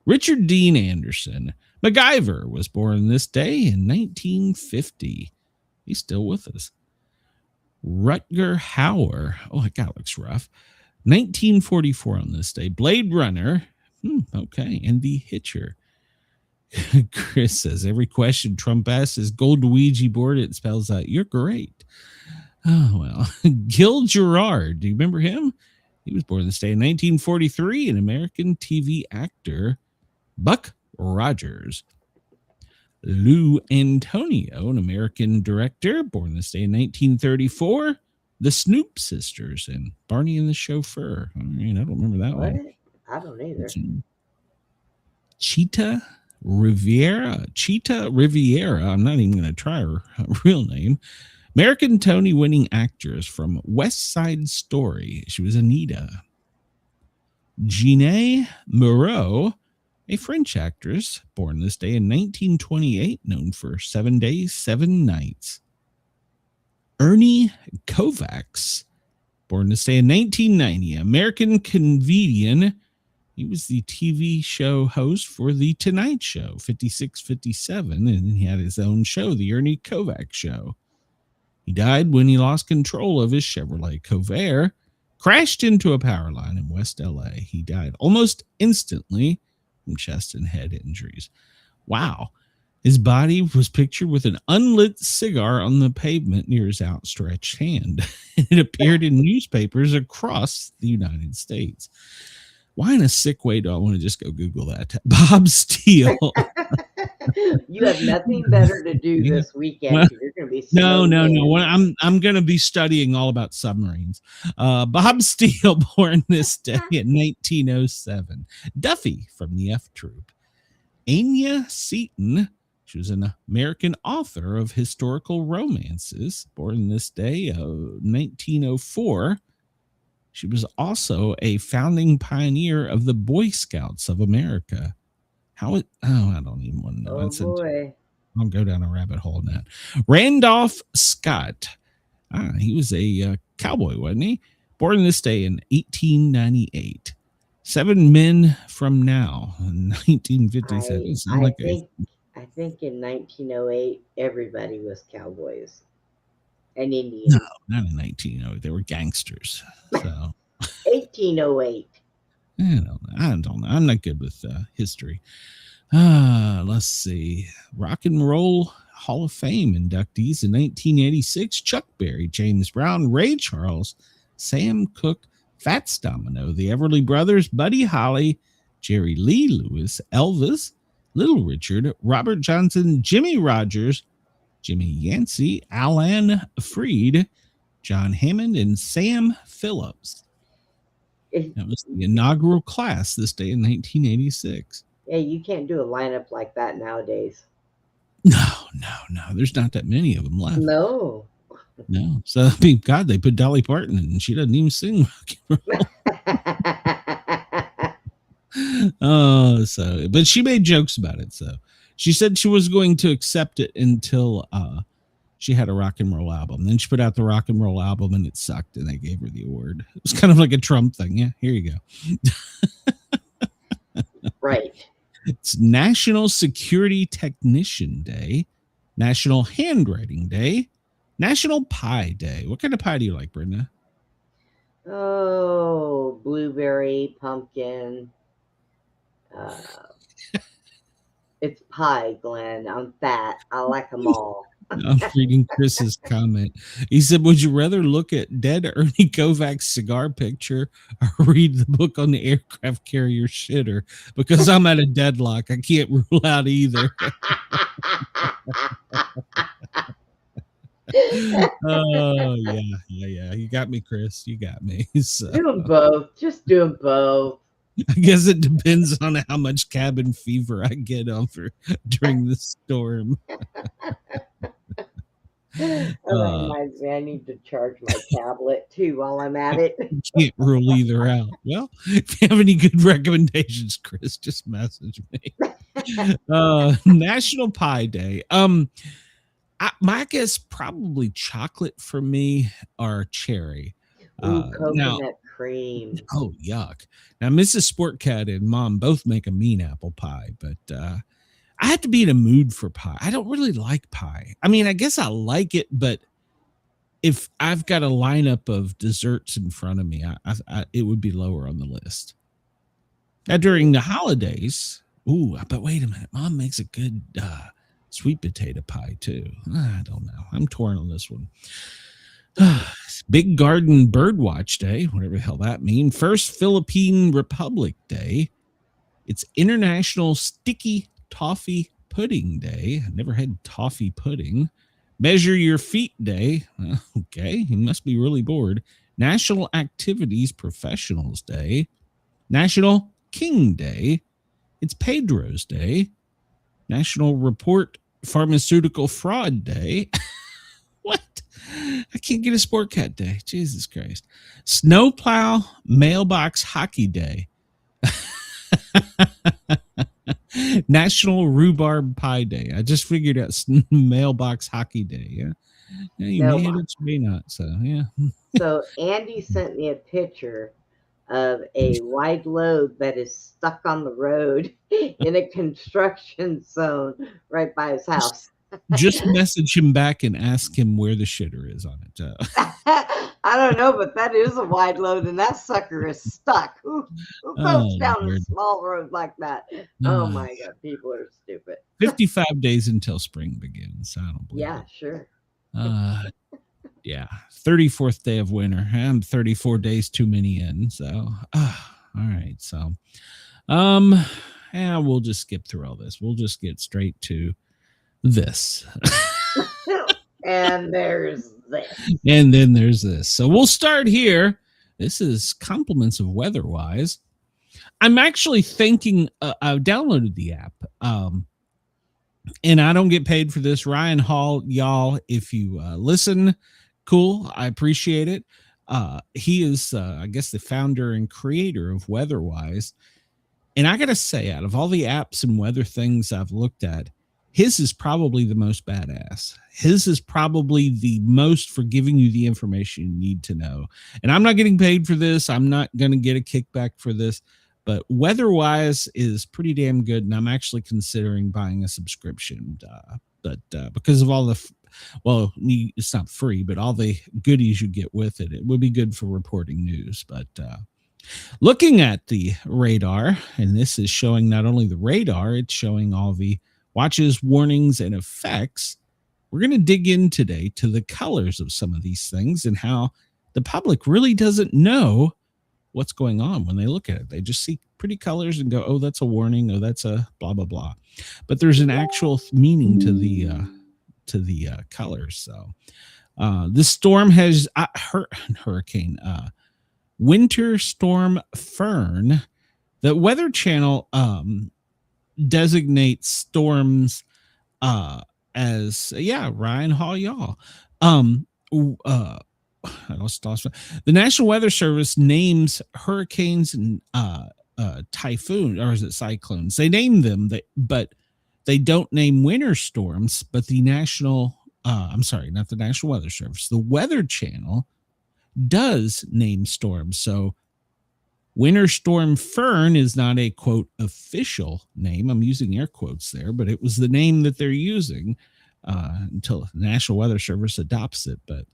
Richard Dean Anderson, MacGyver, was born this day in 1950. He's still with us. Rutger Hauer, oh, that guy looks rough. 1944 on this day. Blade Runner, okay, and The Hitcher. Chris says, every question Trump asks is gold Ouija board. It spells out, "You're great." Oh, well. Gil Gerard, do you remember him? He was born this day in 1943, an American TV actor. Buck Rogers. Lou Antonio, an American director, born this day in 1934. The Snoop Sisters and Barney and the Chauffeur. I mean, I don't remember that one. I don't either. Cheetah Riviera. I'm not even going to try her real name. American Tony winning actress from West Side Story. She was Anita. Jeanne Moreau, a French actress, born this day in 1928, known for 7 Days, 7 Nights. Ernie Kovacs, born this day in 1990, American comedian. He was the TV show host for The Tonight Show, 56, 57, and he had his own show, The Ernie Kovacs Show. He died when he lost control of his Chevrolet Corvair, crashed into a power line in West LA. He died almost instantly from chest and head injuries. Wow. His body was pictured with an unlit cigar on the pavement near his outstretched hand. It appeared in newspapers across the United States. Why in a sick way do I want to just go Google that? Bob Steele. You have nothing better to do this weekend. Well, You're going to be no. I'm going to be studying all about submarines. Bob Steele, born this day in 1907. Duffy from the F Troop. Anya Seton, she was an American author of historical romances, born this day of 1904. She was also a founding pioneer of the Boy Scouts of America. I don't even want to know. Oh, boy. I'll go down a rabbit hole in that. Randolph Scott. He was a cowboy, wasn't he? Born this day in 1898. 7 Men from Now, in 1957. I think in 1908, everybody was cowboys and Indians. No, not in 1908. They were gangsters. So 1808. I don't know. I'm not good with history. Let's see. Rock and Roll Hall of Fame inductees in 1986: Chuck Berry, James Brown, Ray Charles, Sam Cooke, Fats Domino, the Everly Brothers, Buddy Holly, Jerry Lee Lewis, Elvis, Little Richard, Robert Johnson, Jimmy Rogers, Jimmy Yancey, Alan Freed, John Hammond, and Sam Phillips. That was the inaugural class this day in 1986. Yeah, you can't do a lineup like that nowadays. No. There's not that many of them left. No. So, I mean, God, they put Dolly Parton in, and she doesn't even sing rock and roll. But she made jokes about it. So she said she was going to accept it until she had a rock and roll album. Then she put out the rock and roll album, and it sucked, and they gave her the award. It was kind of like a Trump thing. Yeah, here you go. Right. It's National Security Technician Day, National Handwriting Day, National Pie Day. What kind of pie do you like, Brenda? Oh, blueberry, pumpkin. It's pie, Glenn. I'm fat. I like them all. I'm reading Chris's comment. He said, would you rather look at dead Ernie Kovac's cigar picture or read the book on the aircraft carrier shitter? Because I'm at a deadlock. I can't rule out either. Oh, yeah. You got me, Chris. You got me. So, do them both. Just do them both. I guess it depends on how much cabin fever I get over during the storm. That reminds me, I need to charge my tablet too while I'm at it. Can't rule either out. Well, if you have any good recommendations, Chris, just message me. National Pie Day. My guess probably chocolate for me or cherry. Coconut cream. Oh, yuck. Now, Mrs. Sportcat and Mom both make a mean apple pie, but I have to be in a mood for pie. I don't really like pie. I mean, I guess I like it, but if I've got a lineup of desserts in front of me, it would be lower on the list. Now, during the holidays, but wait a minute. Mom makes a good sweet potato pie, too. I don't know. I'm torn on this one. Big Garden Birdwatch Day, whatever the hell that means. First Philippine Republic Day. It's International Sticky Toffee Pudding Day. I never had toffee pudding. Measure Your Feet Day. Okay, he must be really bored. National Activities Professionals Day. National King Day. It's Pedro's Day. National Report Pharmaceutical Fraud Day. What? I can't get a Sportcat Day. Jesus Christ. Snowplow Mailbox Hockey Day. National Rhubarb Pie Day. I just figured out Mailbox Hockey Day. Yeah. You may hit it, you may not. So, yeah. So, Andy sent me a picture of a wide load that is stuck on the road in a construction zone right by his house. Just message him back and ask him where the shitter is on it. I don't know, but that is a wide load, and that sucker is stuck. Who goes down a small road like that? Oh my God, people are stupid. 55 days until spring begins. I don't believe it. Sure. Yeah, 34th day of winter. I'm 34 days too many in. So, all right. So, we'll just skip through all this. We'll just get straight to this. And there's this. And then there's this. So we'll start here. This is compliments of Weatherwise. I'm actually thinking, I downloaded the app, and I don't get paid for this. Ryan Hall, y'all, if you listen, cool. I appreciate it. He is, I guess, the founder and creator of Weatherwise. And I got to say, out of all the apps and weather things I've looked at, his is probably the most badass. His is probably the most for giving you the information you need to know. And I'm not getting paid for this. I'm not going to get a kickback for this. But Weatherwise is pretty damn good. And I'm actually considering buying a subscription. But because of all the, it's not free, but all the goodies you get with it, it would be good for reporting news. But Looking at the radar, and this is showing not only the radar, it's showing all the watches, warnings, and effects. We're going to dig in today to the colors of some of these things and how the public really doesn't know what's going on when they look at it. They just see pretty colors and go, oh, that's a warning. Oh, that's a blah, blah, blah. But there's an actual meaning to the colors. So this storm has hurricane, winter storm Fern. The Weather Channel designates storms as Ryan Hall, y'all. I lost. The National Weather Service names hurricanes and typhoon, or is it cyclones? They name them, but they don't name winter storms. But the National, I'm sorry, not the National Weather Service, the Weather Channel does name storms. So Winter Storm Fern is not a, quote, official name. I'm using air quotes there, but it was the name that they're using until the National Weather Service adopts it. But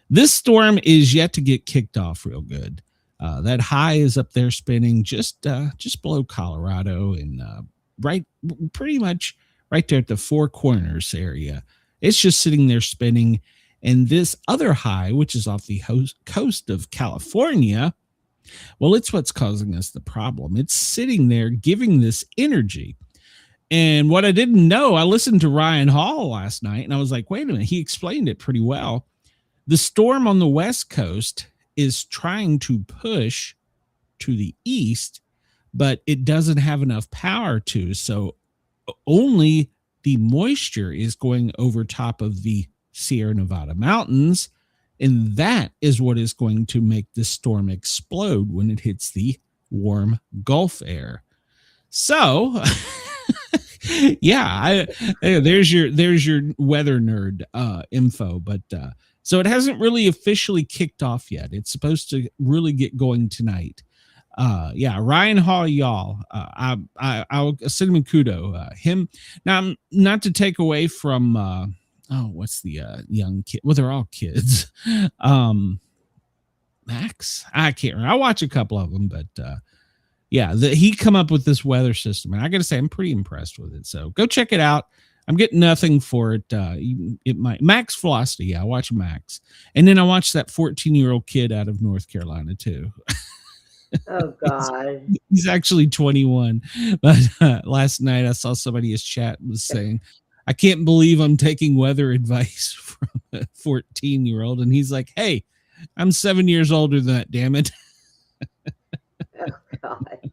this storm is yet to get kicked off real good. That high is up there spinning just below Colorado and pretty much right there at the Four Corners area. It's just sitting there spinning. And this other high, which is off the coast of California, well, it's what's causing us the problem. It's sitting there giving this energy. And what I didn't know, I listened to Ryan Hall last night, and I was like, wait a minute, he explained it pretty well. The storm on the West Coast is trying to push to the east, but it doesn't have enough power to. So only the moisture is going over top of the Sierra Nevada mountains. And that is what is going to make this storm explode when it hits the warm Gulf air. So, there's your weather nerd info. But so it hasn't really officially kicked off yet. It's supposed to really get going tonight. Ryan Hall, y'all. I'll send him a kudo. Him now, not to take away from. What's the young kid? Well, they're all kids. Max, I can't remember. I watch a couple of them, but he come up with this weather system, and I got to say, I'm pretty impressed with it. So go check it out. I'm getting nothing for it. It might Max Velocity. Yeah, I watch Max, and then I watch that 14-year-old kid out of North Carolina too. Oh God, he's actually 21. But last night I saw somebody his chat was saying, I can't believe I'm taking weather advice from a 14-year-old. And he's like, hey, I'm 7 years older than that, damn it. Oh, God.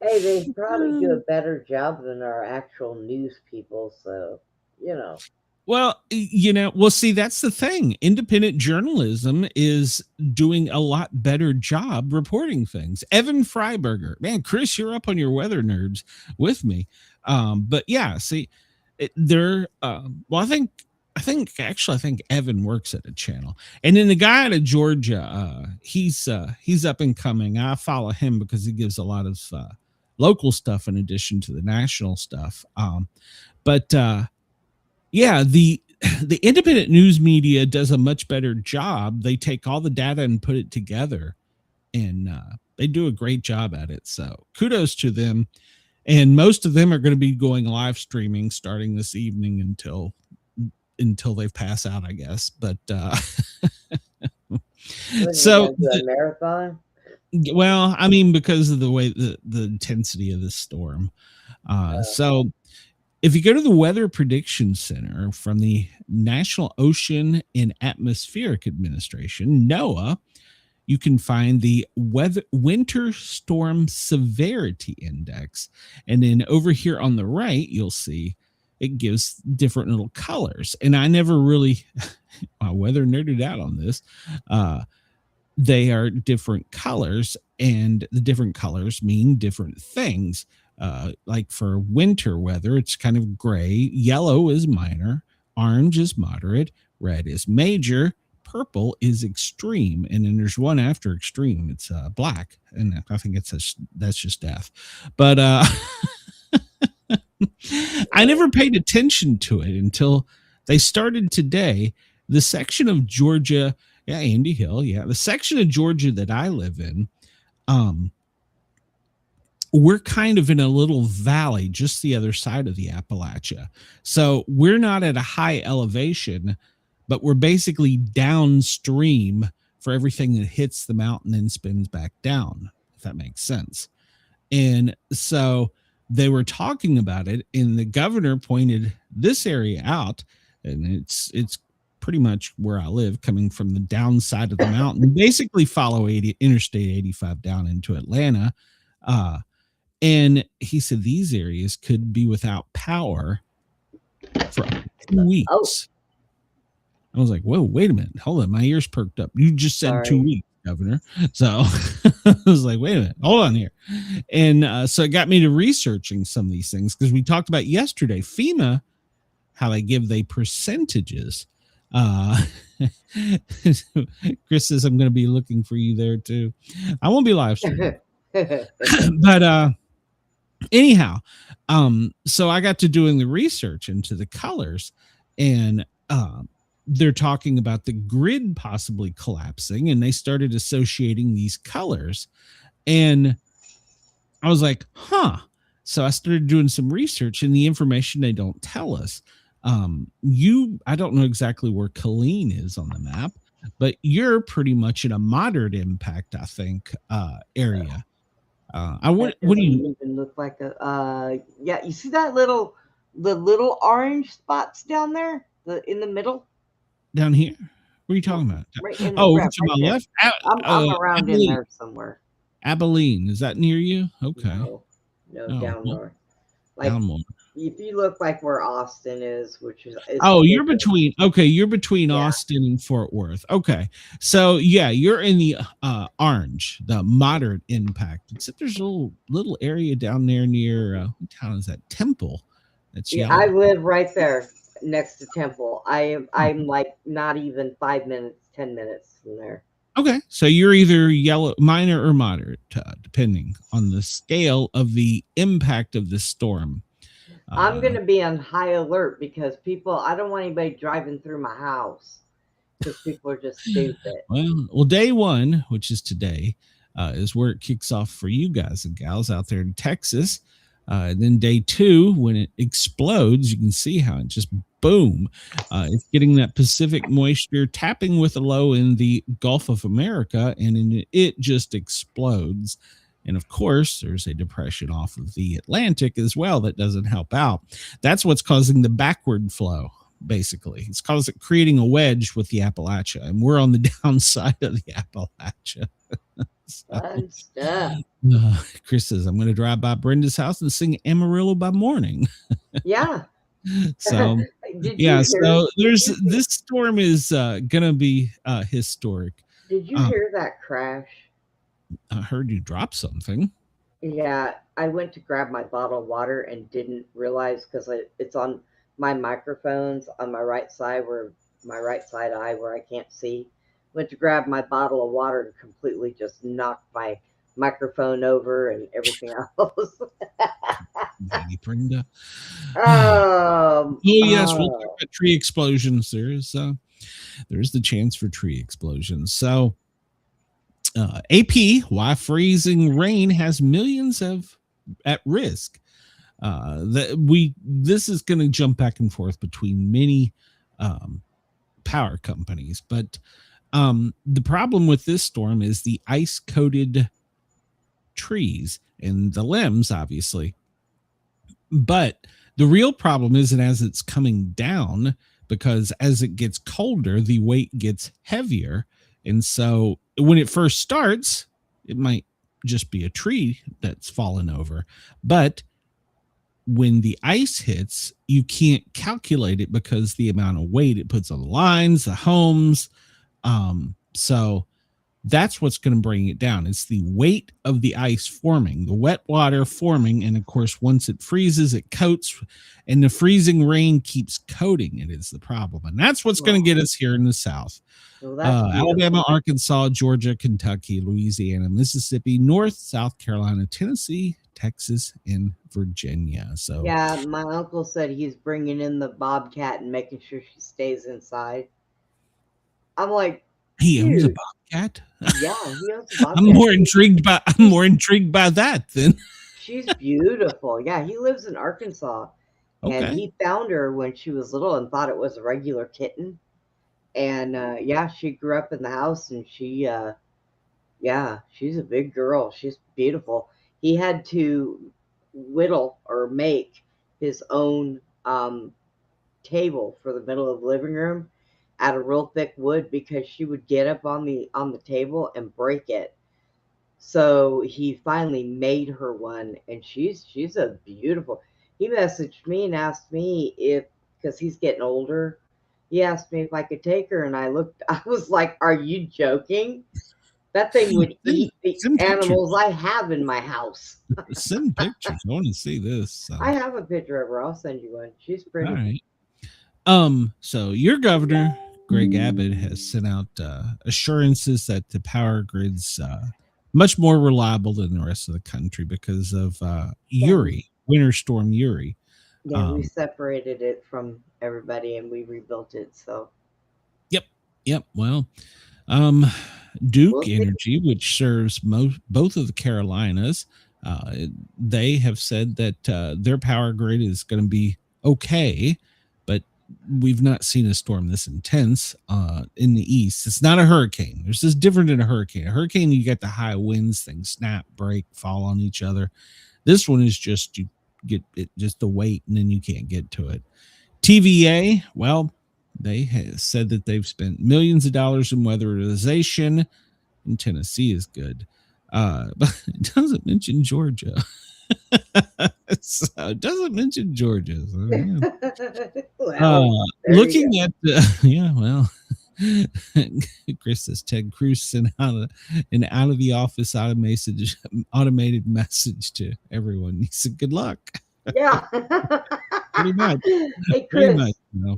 Hey, they probably do a better job than our actual news people. So, Well, see, that's the thing. Independent journalism is doing a lot better job reporting things. Evan Freiberger. Man, Chris, you're up on your weather nerds with me. But yeah, see, I think Evan works at a channel, and then the guy out of Georgia, he's up and coming. I follow him because he gives a lot of local stuff in addition to the national stuff. The independent news media does a much better job. They take all the data and put it together, and they do a great job at it. So kudos to them. And most of them are going to be going live streaming starting this evening until they pass out, I guess. But so the marathon. Well, I mean, because of the way the intensity of the storm. So if you go to the Weather Prediction Center from the National Ocean and Atmospheric Administration, NOAA, you can find the Winter Storm Severity Index. And then over here on the right, you'll see it gives different little colors. And I never really, my weather nerded out on this. They are different colors, and the different colors mean different things. Like for winter weather, it's kind of gray. Yellow is minor. Orange is moderate. Red is major. Purple is extreme, and then there's one after extreme. It's black, and I think that's just death. But I never paid attention to it until they started today. The section of Georgia, Andy Hill, the section of Georgia that I live in, we're kind of in a little valley just the other side of the Appalachia. So we're not at a high elevation, but we're basically downstream for everything that hits the mountain and spins back down, if that makes sense. And so they were talking about it, and the governor pointed this area out, and it's pretty much where I live, coming from the downside of the mountain, basically follow Interstate 85 down into Atlanta. And he said these areas could be without power for 2 weeks. Oh. I was like, whoa, wait a minute. Hold on. My ears perked up. You just said Sorry. 2 weeks, Governor. So I was like, wait a minute. Hold on here. And so it got me to researching some of these things, because we talked about yesterday, FEMA, how they give the percentages. Chris says, I'm going to be looking for you there too. I won't be live streaming. But anyhow, so I got to doing the research into the colors, and they're talking about the grid possibly collapsing, and they started associating these colors, and I was like, huh. So I started doing some research, and the information they don't tell us. I don't know exactly where Colleen is on the map, but you're pretty much in a moderate impact, I think, area. What do you even look like yeah, you see that the little orange spots down there, in the middle, down here? What are you talking about? Right in Oh, the to my left. I'm around Abilene. in there somewhere. Abilene, is that near you? Okay. No, down north. Like, down more. If you look like where Austin is, which is you're between Austin and Fort Worth. Okay, so yeah, you're in the orange, the moderate impact. Except there's a little area down there near what town is that? Temple. That's yeah. yellow. I live right there next to Temple. I'm like not even 5 minutes, 10 minutes from there. Okay, so you're either minor or moderate, depending on the scale of the impact of the storm. I'm going to be on high alert because I don't want anybody driving through my house, because people are just stupid. Well, day one, which is today, is where it kicks off for you guys and gals out there in Texas. And then day two, when it explodes, you can see how it just boom. It's getting that Pacific moisture, tapping with a low in the Gulf of America, and it just explodes. And of course, there's a depression off of the Atlantic as well that doesn't help out. That's what's causing the backward flow, basically. It's creating a wedge with the Appalachia, and we're on the downside of the Appalachia. Fun stuff. Chris says, I'm going to drive by Brenda's house and sing Amarillo by morning. Yeah. So, so this storm is going to be historic. Did you hear that crash? I heard you drop something. Yeah, I went to grab my bottle of water and didn't realize, because it's on my microphones on my right side, where I can't see. Went to grab my bottle of water and completely just knocked my microphone over and everything else. Lady Brenda. Yes, we'll talk about tree explosions. There's the chance for tree explosions. So AP, why freezing rain has millions at risk. This is going to jump back and forth between many power companies, but the problem with this storm is the ice coated trees and the limbs, obviously. But the real problem isn't as it's coming down, because as it gets colder, the weight gets heavier. And so when it first starts, it might just be a tree that's fallen over. But when the ice hits, you can't calculate it because the amount of weight it puts on the lines, the homes. So that's what's going to bring it down. It's the weight of the ice forming, the wet water forming. And of course, once it freezes, it coats, and the freezing rain keeps coating it is the problem. And that's what's going to get us here in the South. Alabama, Arkansas, Georgia, Kentucky, Louisiana, Mississippi, North, South Carolina, Tennessee, Texas, and Virginia. So yeah, my uncle said he's bringing in the bobcat and making sure she stays inside. I'm like, He owns a Dude. bobcat. Yeah, he owns a bobcat. I'm more intrigued by that than. She's beautiful. Yeah, he lives in Arkansas. And Okay. he found her when she was little and thought it was a regular kitten. And yeah, she grew up in the house, and yeah, she's a big girl. She's beautiful. He had to whittle or make his own table for the middle of the living room out of real thick wood because she would get up on the table and break it. So he finally made her one, and she's a beautiful. He messaged me and asked me if, because he's getting older, he asked me if I could take her, and I looked. I was like, "Are you joking? That thing would eat the Send animals I have in my house." Send pictures. I want to see this. So. I have a picture of her. I'll send you one. She's pretty. All right. So your governor, Greg Abbott, has sent out assurances that the power grid's much more reliable than the rest of the country because of Uri, Winter Storm Uri. Yeah, we separated it from everybody and we rebuilt it. So. Yep. Well, Duke Energy, which serves both of the Carolinas, they have said that their power grid is going to be okay, but we've not seen a storm this intense in the east. It's not a hurricane. There's this different than a hurricane. A hurricane, you get the high winds, things snap, break, fall on each other. This one is just you get it just the weight, and then you can't get to it. TVA, well, they have said that they've spent millions of dollars in weatherization, and Tennessee is good. But it doesn't mention Georgia. So it doesn't mention Georgia. So, yeah. Looking at Chris says Ted Cruz sent out an out of the office automated message to everyone. He said, "Good luck." Yeah. Pretty much. Hey, Chris,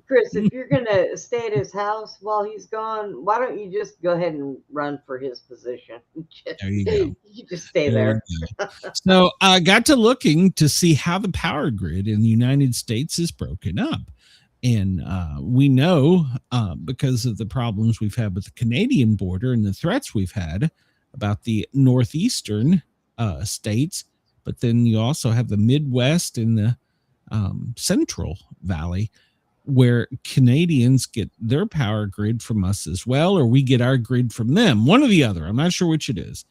Chris, if you're going to stay at his house while he's gone, why don't you just go ahead and run for his position? There you go. You just stay there. So I got to looking to see how the power grid in the United States is broken up. And we know because of the problems we've had with the Canadian border and the threats we've had about the northeastern states, but then you also have the Midwest and the Central Valley, where Canadians get their power grid from us as well, or we get our grid from them. One or the other. I'm not sure which it is.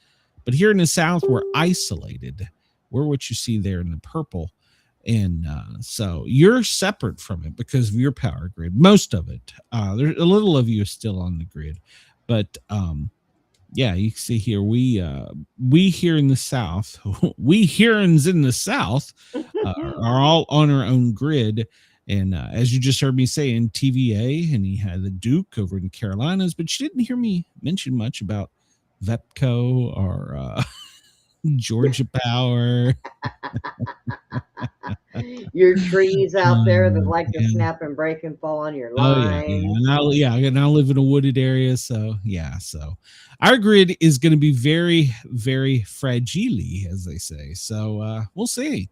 But here in the South, we're isolated. We're what you see there in the purple. And so you're separate from it because of your power grid. Most of it. There's a little of you is still on the grid. But yeah, you can see here, we here in the South, we hearings in the South are all on our own grid. And as you just heard me say in TVA, and he had the Duke over in the Carolinas, but you didn't hear me mention much about VEPCO or Georgia Power. Your trees out there that like to snap and break and fall on your line. And I live in a wooded area, so yeah. So our grid is going to be very, very fragile, as they say. So we'll see.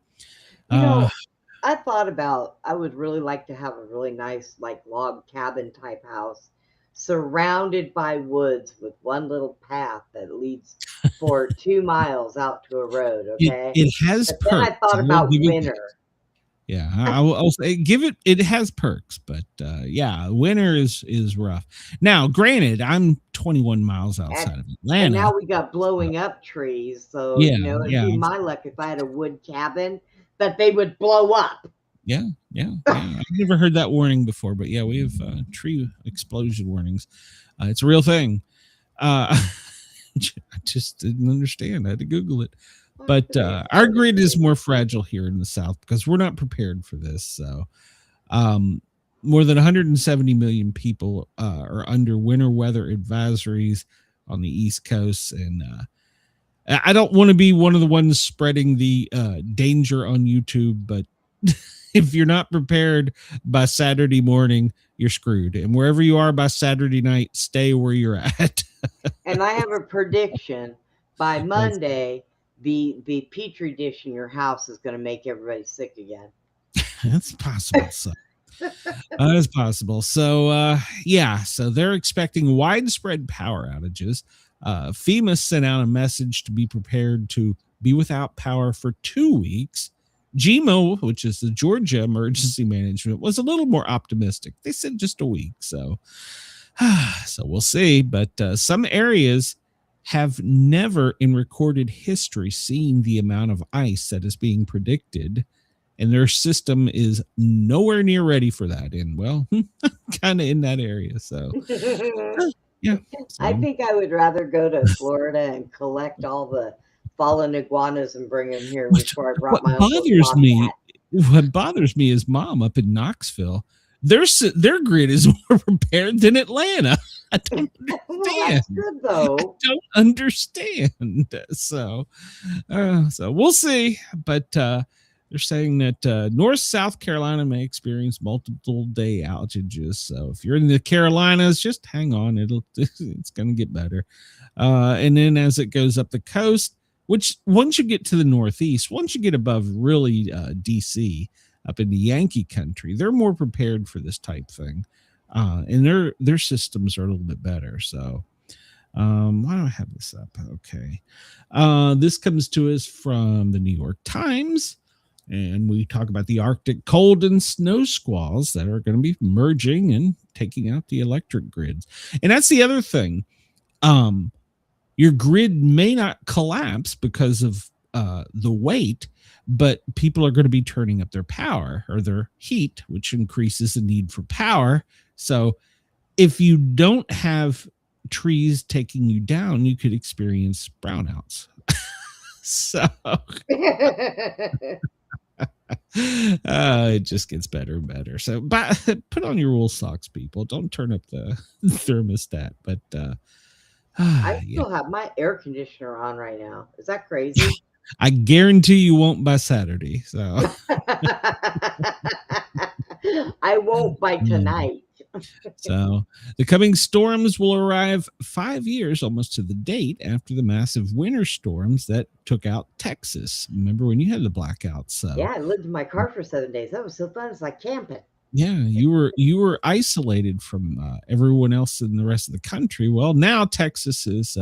I thought about, I would really like to have a really nice like log cabin type house surrounded by woods with one little path that leads for 2 miles out to a road. Okay. It has perks. Then I thought about winter. Yeah, I'll say it has perks, but yeah, winter is rough. Now, granted, I'm 21 miles outside of Atlanta. And now we got blowing up trees. So, it'd be my luck if I had a wood cabin that they would blow up. Yeah. I've never heard that warning before, but yeah, we have tree explosion warnings. It's a real thing. I just didn't understand. I had to Google it. But our grid is more fragile here in the South because we're not prepared for this. So more than 170 million people are under winter weather advisories on the East Coast. And I don't want to be one of the ones spreading the danger on YouTube, but if you're not prepared by Saturday morning, you're screwed. And wherever you are by Saturday night, stay where you're at. And I have a prediction. By Monday, the petri dish in your house is going to make everybody sick again. That's possible. So It's possible. So, so they're expecting widespread power outages. FEMA sent out a message to be prepared to be without power for 2 weeks. GMO, which is the Georgia Emergency Management, was a little more optimistic. They said just a week. So we'll see. But some areas have never in recorded history seen the amount of ice that is being predicted, and their system is nowhere near ready for that. And well, kind of in that area. So yeah. I think I would rather go to Florida and collect all the fallen iguanas and bring them here before I brought my bothers me. What bothers me is Mom up in Knoxville. Their grid is more prepared than Atlanta. I don't understand. Well, that's good, though. I don't understand. So we'll see. But they're saying that North South Carolina may experience multiple day outages. So if you're in the Carolinas, just hang on. It's going to get better. And then as it goes up the coast, which once you get to the Northeast, once you get above really DC, up in the Yankee country, they're more prepared for this type thing. And their systems are a little bit better. So why do I have this up? Okay. This comes to us from the New York Times. And we talk about the Arctic cold and snow squalls that are going to be merging and taking out the electric grids. And that's the other thing. Your grid may not collapse because of the weight, but people are going to be turning up their power or their heat, which increases the need for power. So if you don't have trees taking you down, you could experience brownouts. So it just gets better and better. So but put on your wool socks, people. Don't turn up the thermostat. But I still have my air conditioner on right now. Is that crazy? I guarantee you won't by Saturday. So I won't by tonight. So the coming storms will arrive 5 years almost to the date after the massive winter storms that took out Texas. Remember when you had the blackouts? So yeah, I lived in my car for 7 days. That was so fun. It's like camping. Yeah, you were isolated from everyone else in the rest of the country. Well, now Texas has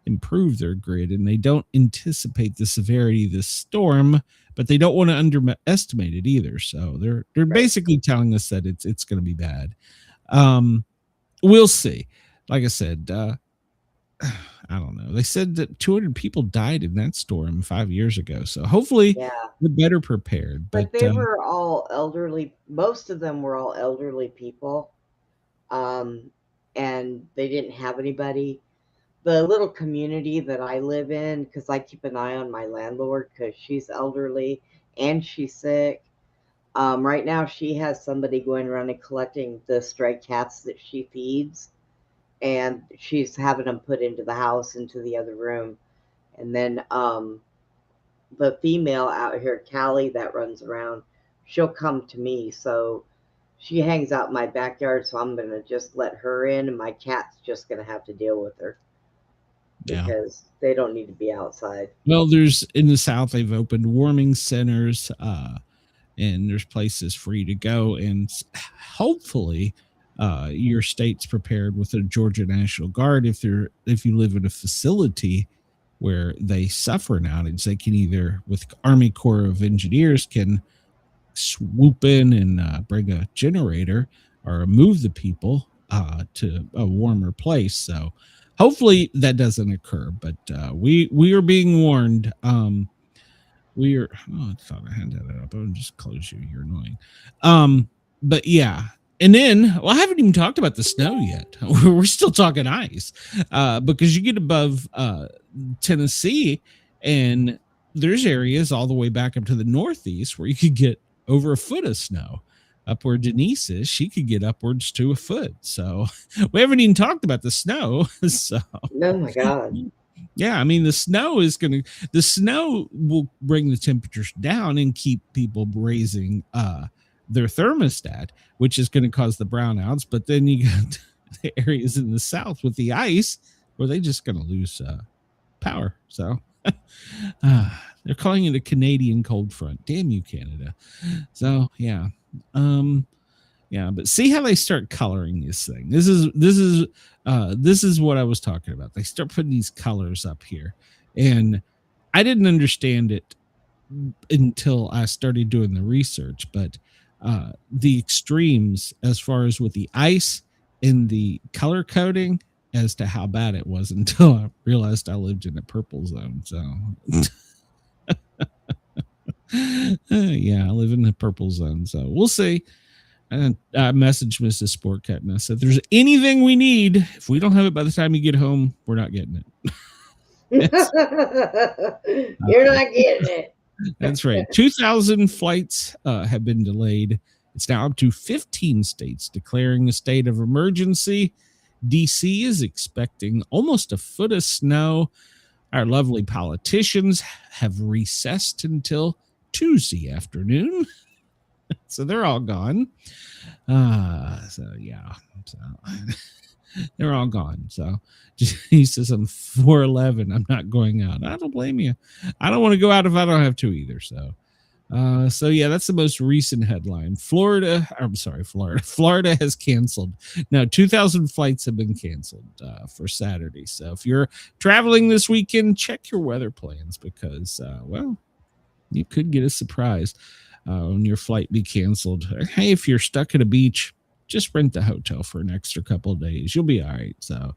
improved their grid, and they don't anticipate the severity of this storm, but they don't want to underestimate it either. So they're basically telling us that it's going to be bad. We'll see. Like I said, I don't know. They said that 200 people died in that storm 5 years ago. So hopefully they're better prepared. But they were all elderly. Most of them were all elderly people. And they didn't have anybody. The little community that I live in, because I keep an eye on my landlord because she's elderly and she's sick. Right now she has somebody going around and collecting the stray cats that she feeds. And she's having them put into the house, into the other room. And then the female out here, Callie, that runs around, she'll come to me. So she hangs out in my backyard, so I'm going to just let her in, and my cat's just going to have to deal with her. Because they don't need to be outside. Well, there's in the South, they've opened warming centers, and there's places for you to go. And hopefully your state's prepared with a Georgia National Guard. If you live in a facility where they suffer an outage, they can either, with Army Corps of Engineers, can swoop in and bring a generator or move the people to a warmer place. So hopefully that doesn't occur, but we are being warned. I thought I had that up. I'll just close you. You're annoying. But yeah. And then, I haven't even talked about the snow yet. We're still talking ice because you get above Tennessee, and there's areas all the way back up to the Northeast where you could get over a foot of snow. Up where Denise is, she could get upwards to a foot. So we haven't even talked about the snow. So oh my God. Yeah, I mean the snow will bring the temperatures down and keep people raising their thermostat, which is going to cause the brownouts. But then you got the areas in the South with the ice where they're just going to lose power. So they're calling it a Canadian cold front. Damn you, Canada. So yeah. Yeah, but see how they start coloring this thing. This is what I was talking about. They start putting these colors up here, and I didn't understand it until I started doing the research. But the extremes, as far as with the ice and the color coding, as to how bad it was, until I realized I lived in a purple zone. So. Yeah, I live in the purple zone, so we'll see. And I messaged Mrs. Sportcat and I said, if there's anything we need, if we don't have it by the time you get home, we're not getting it. You're not getting it. That's right. 2,000 flights have been delayed. It's now up to 15 states declaring a state of emergency. DC is expecting almost a foot of snow. Our lovely politicians have recessed until Tuesday afternoon. So they're all gone. So they're all gone. So he says, I'm 4'11". I'm not going out. I don't blame you. I don't want to go out if I don't have to either. So yeah, that's the most recent headline. Florida has canceled. Now, 2,000 flights have been canceled for Saturday. So if you're traveling this weekend, check your weather plans because, you could get a surprise when your flight be canceled. Hey, if you're stuck at a beach, just rent the hotel for an extra couple of days. You'll be all right. So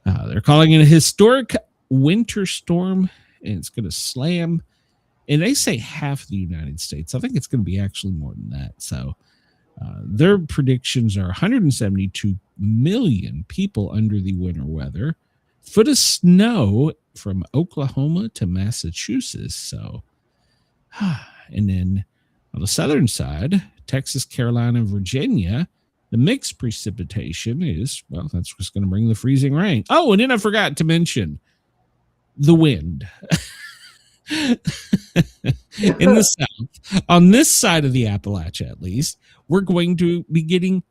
they're calling it a historic winter storm, and it's going to slam. And they say half the United States. I think it's going to be actually more than that. So their predictions are 172 million people under the winter weather. Foot of snow from Oklahoma to Massachusetts. So, and then on the southern side, Texas, Carolina, Virginia, the mixed precipitation is, that's what's going to bring the freezing rain. Oh, and then I forgot to mention the wind. In the south, on this side of the Appalachia, at least, we're going to be getting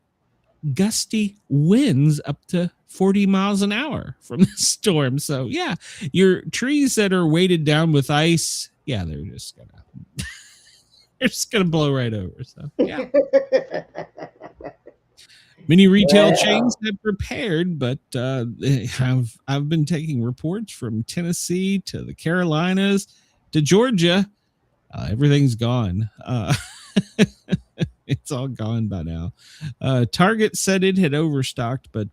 gusty winds up to 40 miles an hour from the storm. So yeah, your trees that are weighted down with ice, yeah, they're just gonna blow right over. So yeah. Many retail chains have prepared, but I've been taking reports from Tennessee to the Carolinas to Georgia. Everything's gone. It's all gone by now. Target said it had overstocked, but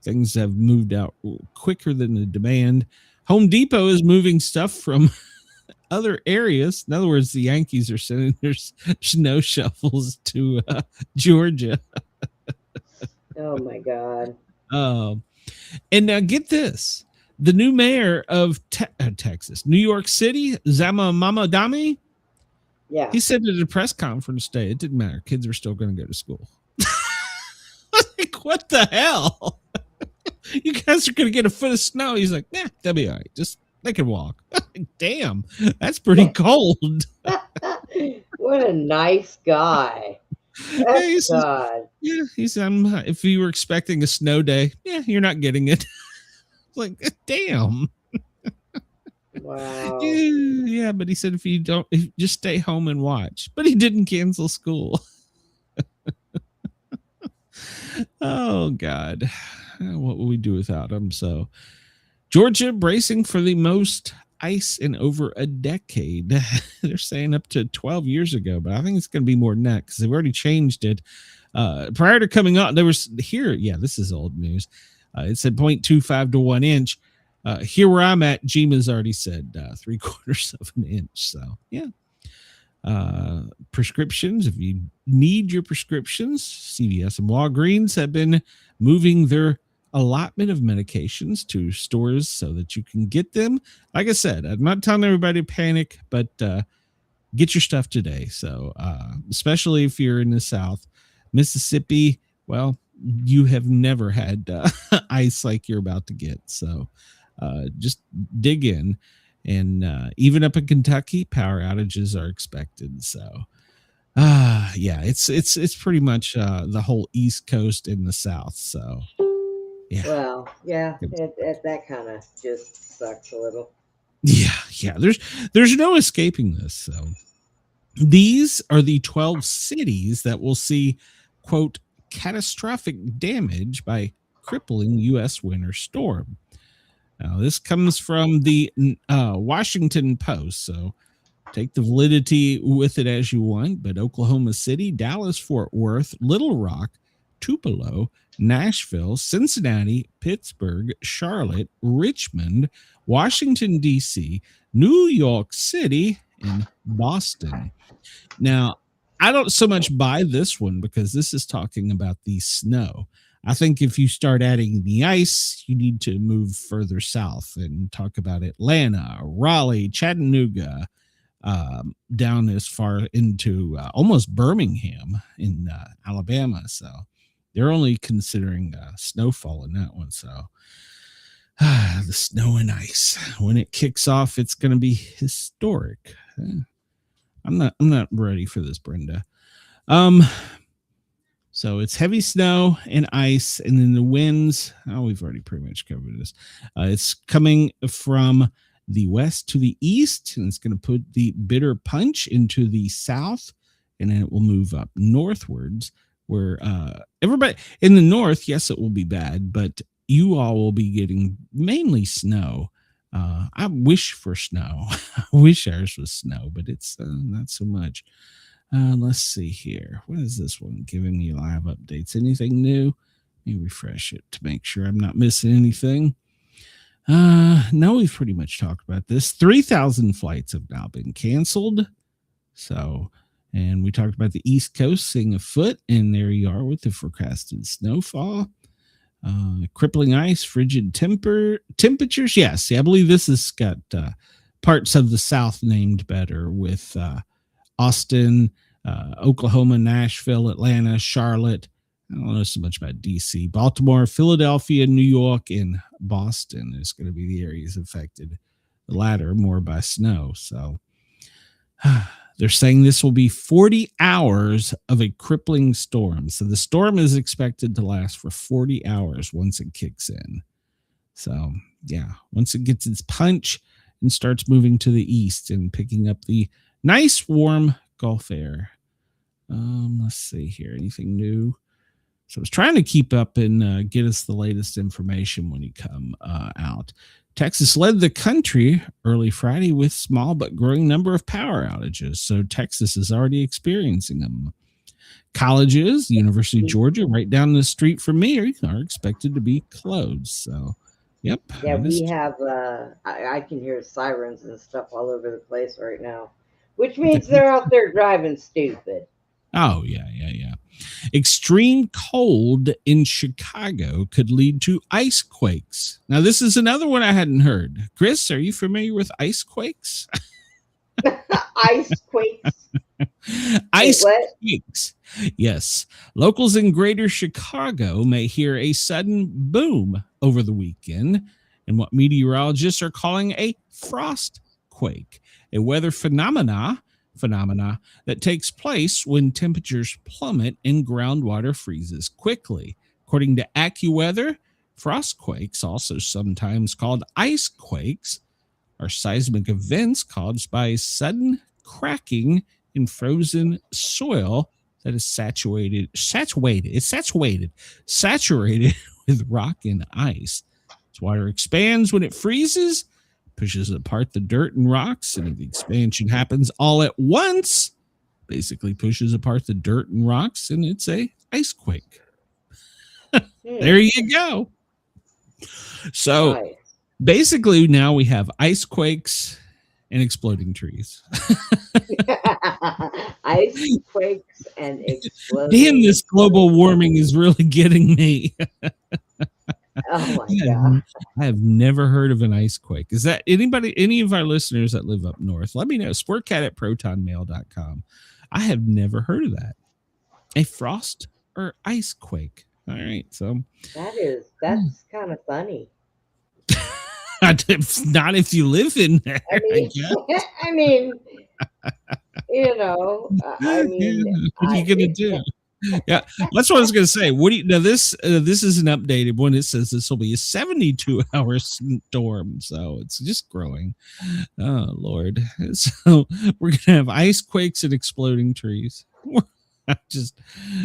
things have moved out quicker than the demand. Home Depot is moving stuff from other areas. In other words, the Yankees are sending their snow shovels to Georgia. Oh my God. And now get this. The new mayor of Texas, New York City, Zama Mamadami, yeah, he said at a press conference today, it didn't matter. Kids are still going to go to school. Like, what the hell? You guys are going to get a foot of snow. He's like, nah, they'll be all right. Just, they can walk. Damn, that's pretty cold. What a nice guy. That's God. Yeah, he said, if you were expecting a snow day, yeah, you're not getting it. Like, damn. Wow. Yeah, but he said if you just stay home and watch. But he didn't cancel school. Oh God, what will we do without him? So Georgia bracing for the most ice in over a decade. They're saying up to 12 years ago, but I think it's going to be more than that because they've already changed it. Prior to coming out, there was here. Yeah, this is old news. It said 0.25 to 1 inch. Here where I'm at, Gema's already said 3/4 of an inch. So yeah. Prescriptions. If you need your prescriptions, CVS and Walgreens have been moving their allotment of medications to stores so that you can get them. Like I said, I'm not telling everybody to panic, but get your stuff today. So especially if you're in the South, Mississippi, well, you have never had ice like you're about to get. So just dig in. And even up in Kentucky, power outages are expected. So yeah, it's pretty much the whole East Coast and the South. So yeah. Well, yeah, that kind of just sucks a little. Yeah. There's no escaping this. So These are the 12 cities that will see, quote, catastrophic damage by crippling U.S. winter storm. Now, this comes from the Washington Post, so take the validity with it as you want. But Oklahoma City, Dallas, Fort Worth, Little Rock, Tupelo, Nashville, Cincinnati, Pittsburgh, Charlotte, Richmond, Washington, D.C., New York City, and Boston. Now, I don't so much buy this one because this is talking about the snow. I think if you start adding the ice, you need to move further south and talk about Atlanta, Raleigh, Chattanooga, down as far into almost Birmingham in Alabama. So they're only considering snowfall in that one. So the snow and ice, when it kicks off, it's going to be historic. I'm not ready for this, Brenda. So it's heavy snow and ice, and then the winds. Oh, we've already pretty much covered this. It's coming from the west to the east, and it's going to put the bitter punch into the south, and then it will move up northwards, where everybody in the north, yes, it will be bad, but you all will be getting mainly snow. I wish for snow. I wish ours was snow, but it's not so much. Let's see here. What is this one giving me live updates? Anything new? Let me refresh it to make sure I'm not missing anything. No, we've pretty much talked about this. 3,000 flights have now been canceled. So, and we talked about the East Coast seeing a foot, and there you are with the forecasted snowfall. Crippling ice, frigid temperatures. Yes, I believe this has got parts of the South named better with Austin, Oklahoma, Nashville, Atlanta, Charlotte. I don't know so much about D.C., Baltimore, Philadelphia, New York, and Boston is going to be the areas affected. The latter more by snow. So they're saying this will be 40 hours of a crippling storm. So the storm is expected to last for 40 hours once it kicks in. So, yeah, once it gets its punch and starts moving to the east and picking up the nice, warm Gulf air. Let's see here. Anything new? So I was trying to keep up and get us the latest information when you come out. Texas led the country early Friday with small but growing number of power outages. So Texas is already experiencing them. Colleges, the University of Georgia, right down the street from me, are expected to be closed. So, yep. Yeah, we have, I can hear sirens and stuff all over the place right now, which means they're out there driving stupid. Oh, yeah. Extreme cold in Chicago could lead to ice quakes. Now, this is another one I hadn't heard. Chris, are you familiar with ice quakes? Ice quakes? Ice quakes. Yes. Locals in greater Chicago may hear a sudden boom over the weekend in what meteorologists are calling a frost quake, a weather phenomena that takes place when temperatures plummet and groundwater freezes quickly. According to AccuWeather, frost quakes, also sometimes called ice quakes, are seismic events caused by sudden cracking in frozen soil that is saturated with rock and ice. As water expands when it freezes, pushes apart the dirt and rocks, and if the expansion happens all at once, basically pushes apart the dirt and rocks, and it's a ice quake. There you go. So basically now we have ice quakes and exploding trees. Ice quakes and exploding. Damn, this global warming is really getting me. Oh my God. I have never heard of an ice quake. Is that any of our listeners that live up north? Let me know. Sportcat@protonmail.com. I have never heard of that. A frost or ice quake. All right. So that's kind of funny. Not if you live in there. I mean, you know, what are you going to do? Yeah, that's what I was going to say. What do you now? This is an updated one. It says this will be a 72-hour storm, so it's just growing. Oh Lord! So we're gonna have ice quakes and exploding trees. Just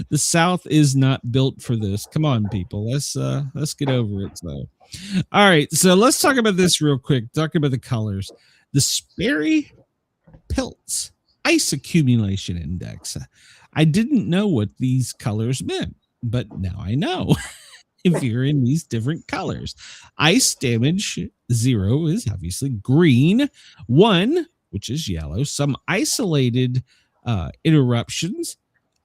the South is not built for this. Come on, people. Let's get over it. So, all right. So let's talk about this real quick. Talking about the colors, the Sperry Pilts Ice Accumulation Index. I didn't know what these colors meant, but now I know. If you're in these different colors, ice damage 0 is obviously green, 1, which is yellow, some isolated interruptions,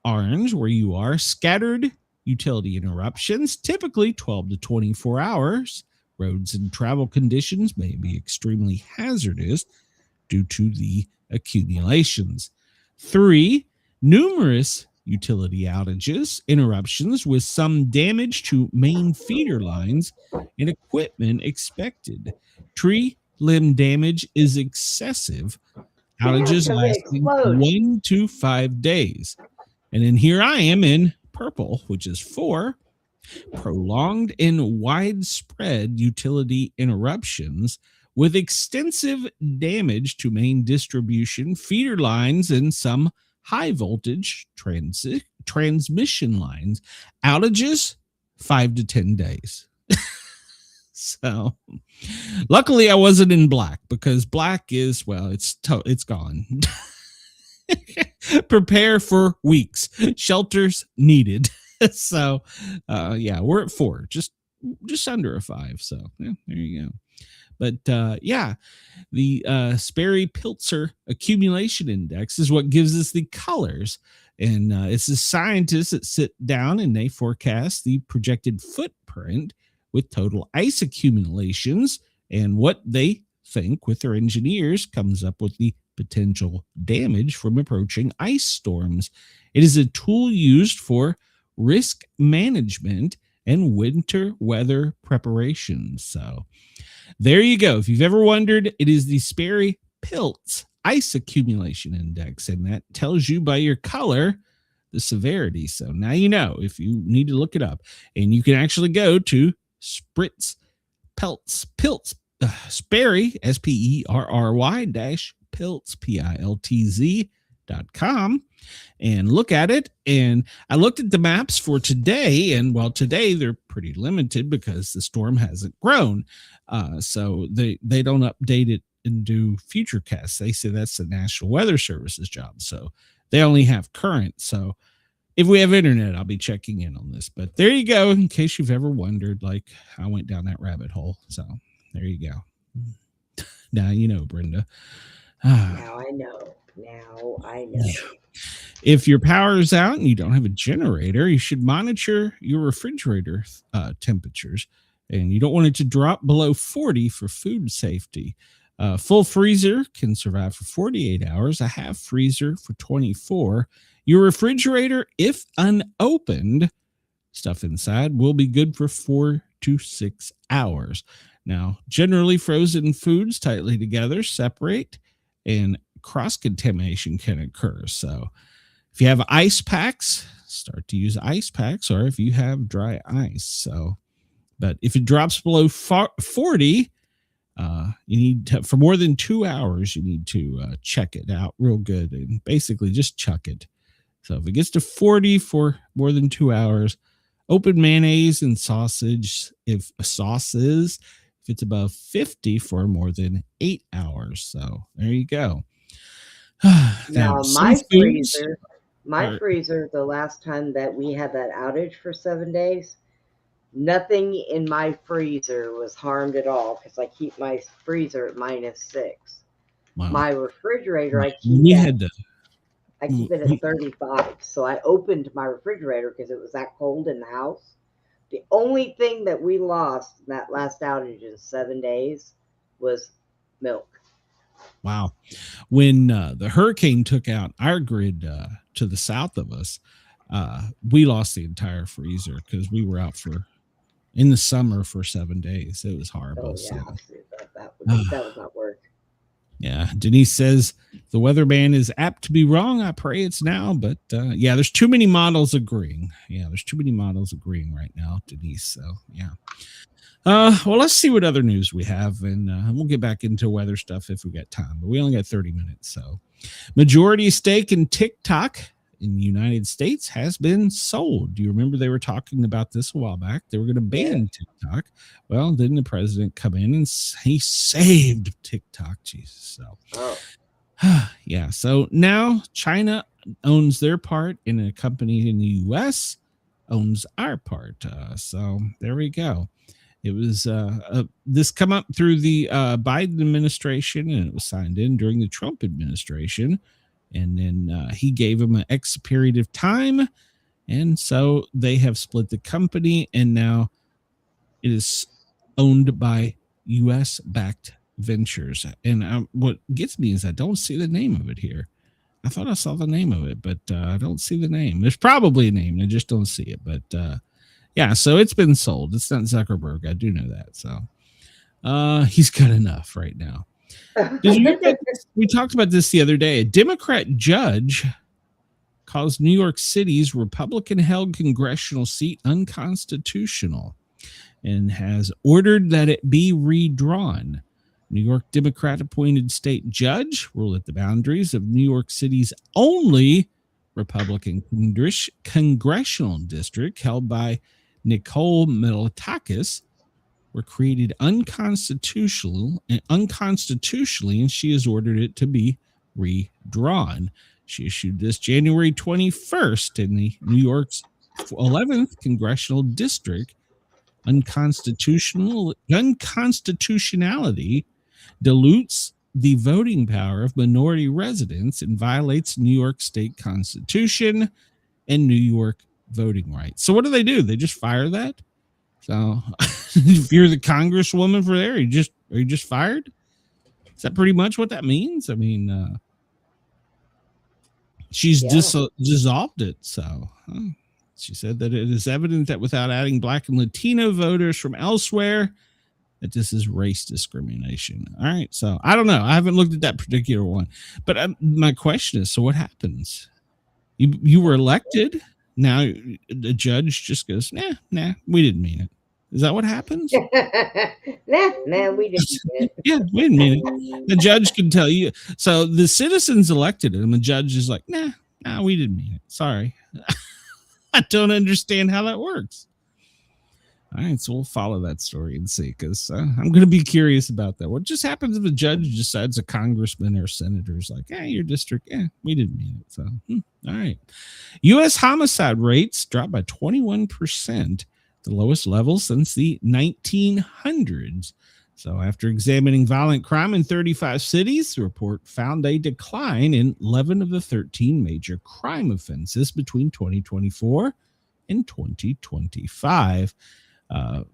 orange, where you are, scattered utility interruptions, typically 12 to 24 hours. Roads and travel conditions may be extremely hazardous due to the accumulations. 3, numerous utility outages, interruptions with some damage to main feeder lines and equipment expected. Tree limb damage is excessive. Outages lasting 1 to 5 days. And then here I am in purple, which is 4, prolonged and widespread utility interruptions with extensive damage to main distribution, feeder lines, and some high voltage transmission lines. Outages 5 to 10 days. So luckily I wasn't in black, because black is, well, it's gone. Prepare for weeks. Shelters needed. So yeah, we're at 4, just under a 5. So yeah, there you go. But yeah, the Sperry Piltzer Accumulation Index is what gives us the colors. And it's the scientists that sit down and they forecast the projected footprint with total ice accumulations, and what they think with their engineers comes up with the potential damage from approaching ice storms. It is a tool used for risk management and winter weather preparation. So there you go. If you've ever wondered, it is the Sperry Pilts Ice Accumulation Index, and that tells you by your color the severity. So now you know if you need to look it up, and you can actually go to Spritz Pilts Sperry SPERRY -Piltz PILTZ.com and look at it. And I looked at the maps for today, and well, today they're pretty limited because the storm hasn't grown. So they don't update it and do future casts. They say that's the National Weather Service's job. So they only have current. So if we have internet, I'll be checking in on this. But there you go, in case you've ever wondered, like I went down that rabbit hole. So there you go. Now you know, Brenda. Now I know. If your power is out and you don't have a generator, you should monitor your refrigerator temperatures, and you don't want it to drop below 40 for food safety. Full freezer can survive for 48 hours, a half freezer for 24. Your refrigerator, if unopened, stuff inside will be good for 4 to 6 hours. Now, generally frozen foods tightly together separate, and cross-contamination can occur. So if you have ice packs, start to use ice packs, or if you have dry ice. So, but if it drops below 40, you need to, for more than 2 hours, you need to check it out real good and basically just chuck it. So if it gets to 40 for more than 2 hours, open mayonnaise and sausages. If it's above 50 for more than 8 hours. So there you go. Now my freezer, the last time that we had that outage for 7 days, nothing in my freezer was harmed at all, because I keep my freezer at -6. Wow. My refrigerator, I keep it at 35. So I opened my refrigerator because it was that cold in the house. The only thing that we lost in that last outage in 7 days was milk. Wow. When the hurricane took out our grid to the south of us, we lost the entire freezer because we were out in the summer for 7 days. It was horrible. Oh, yeah. So. That would not work. Yeah. Denise says the weatherman is apt to be wrong. I pray it's now, but yeah, there's too many models agreeing. Yeah, there's too many models agreeing right now, Denise. So yeah. Well, let's see what other news we have, and we'll get back into weather stuff if we got time. But we only got 30 minutes, so majority stake in TikTok in the United States has been sold. Do you remember they were talking about this a while back? They were going to ban TikTok. Well, didn't the president come in and he saved TikTok? Jesus. So, yeah. So now China owns their part, and a company in the U.S. owns our part. So there we go. It was this come up through the Biden administration, and it was signed in during the Trump administration. And then he gave him an X period of time. And so they have split the company, and now it is owned by U.S.-backed ventures. And what gets me is I don't see the name of it here. I thought I saw the name of it, but I don't see the name. There's probably a name. I just don't see it. But yeah, so it's been sold. It's not Zuckerberg. I do know that. So he's got enough right now. We talked about this the other day. A Democrat judge calls New York City's Republican-held congressional seat unconstitutional and has ordered that it be redrawn. New York Democrat-appointed state judge ruled that the boundaries of New York City's only Republican congressional district, held by Nicole Milotakis, were created unconstitutionally, and she has ordered it to be redrawn. She issued this January 21st in the New York's 11th congressional district. Unconstitutionality dilutes the voting power of minority residents and violates New York State Constitution and New York voting rights. So what do? They just fire that? So if you're the congresswoman for there, are you just fired? Is that pretty much what that means? I mean, she's dissolved it. So she said that it is evident that without adding Black and Latino voters from elsewhere, that this is race discrimination. All right. So I don't know. I haven't looked at that particular one, but my question is, so what happens? You were elected. Now the judge just goes, nah, we didn't mean it. Is that what happens? nah, we didn't mean it. Yeah, we didn't mean it. The judge can tell you. So the citizens elected him. The judge is like, nah, we didn't mean it. Sorry. I don't understand how that works. All right, so we'll follow that story and see, because I'm going to be curious about that. What just happens if a judge decides a congressman or senator is like, your district, we didn't mean it. So, all right. U.S. homicide rates dropped by 21%, the lowest level since the 1900s. So after examining violent crime in 35 cities, the report found a decline in 11 of the 13 major crime offenses between 2024 and 2025.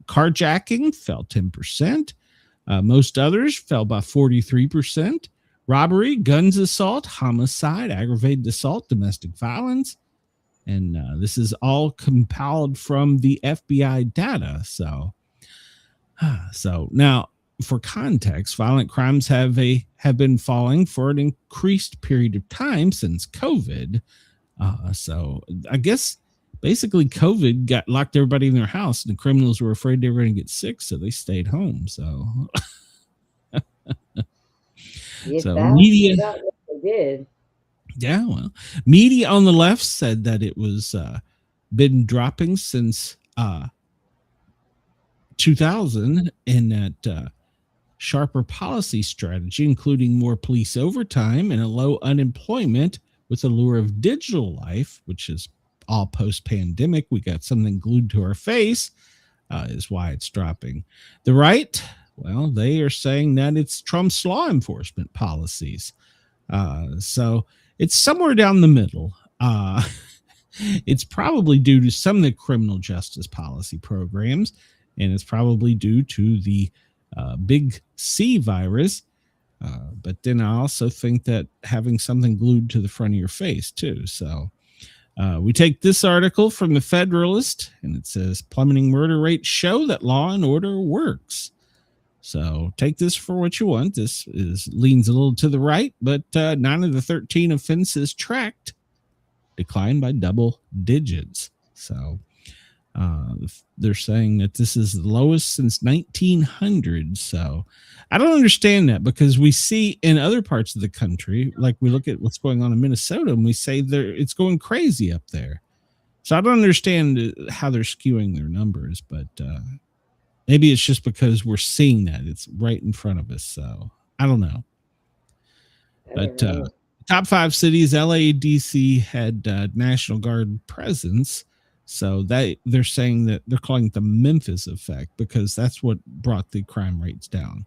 Carjacking fell 10%. Most others fell by 43%. Robbery, guns assault, homicide, aggravated assault, domestic violence. And this is all compiled from the FBI data. So now, for context, violent crimes have been falling for an increased period of time since COVID. So I guess basically COVID got locked everybody in their house, and the criminals were afraid they were going to get sick, so they stayed home. So, media did. Yeah, well, media on the left said that it was been dropping since 2000, and that sharper policy strategy, including more police overtime and a low unemployment with the lure of digital life, which is all post-pandemic, we got something glued to our face, is why it's dropping. The right, well, they are saying that it's Trump's law enforcement policies. So it's somewhere down the middle. It's probably due to some of the criminal justice policy programs, and it's probably due to the big C virus. But then I also think that having something glued to the front of your face too. So we take this article from the Federalist, and it says plummeting murder rates show that law and order works. So take this for what you want. This leans a little to the right, but 9 of the 13 offenses tracked declined by double digits. So they're saying that this is the lowest since 1900. So I don't understand that, because we see in other parts of the country, like we look at what's going on in Minnesota, and we say it's going crazy up there. So I don't understand how they're skewing their numbers, but maybe it's just because we're seeing that it's right in front of us. So I don't know. But top 5 cities, LA, DC had National Guard presence. So they're saying that they're calling it the Memphis effect, because that's what brought the crime rates down.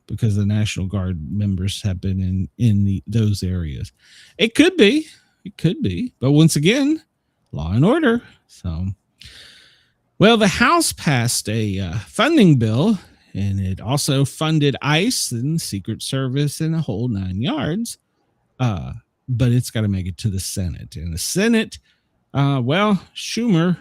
Because the National Guard members have been in those areas. It could be, but once again, law and order. So, well, the House passed a funding bill, and it also funded ICE and Secret Service and a whole 9 yards. But it's got to make it to the Senate, and the Senate, Schumer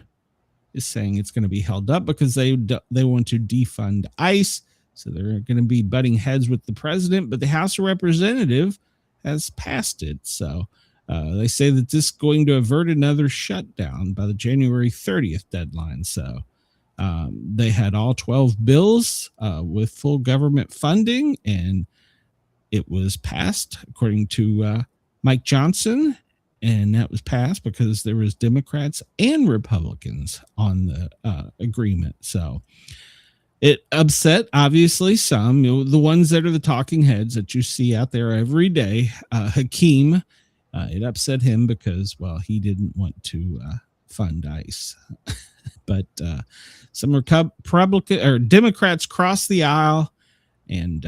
is saying it's going to be held up because they want to defund ICE. So they're going to be butting heads with the president, but the House of Representatives has passed it. So they say that this is going to avert another shutdown by the January 30th deadline. So they had all 12 bills with full government funding, and it was passed according to Mike Johnson. And that was passed because there was Democrats and Republicans on the agreement. So it upset, obviously, some, the ones that are the talking heads that you see out there every day. Hakeem, it upset him because, well, he didn't want to fund ICE. But some Republican or Democrats crossed the aisle and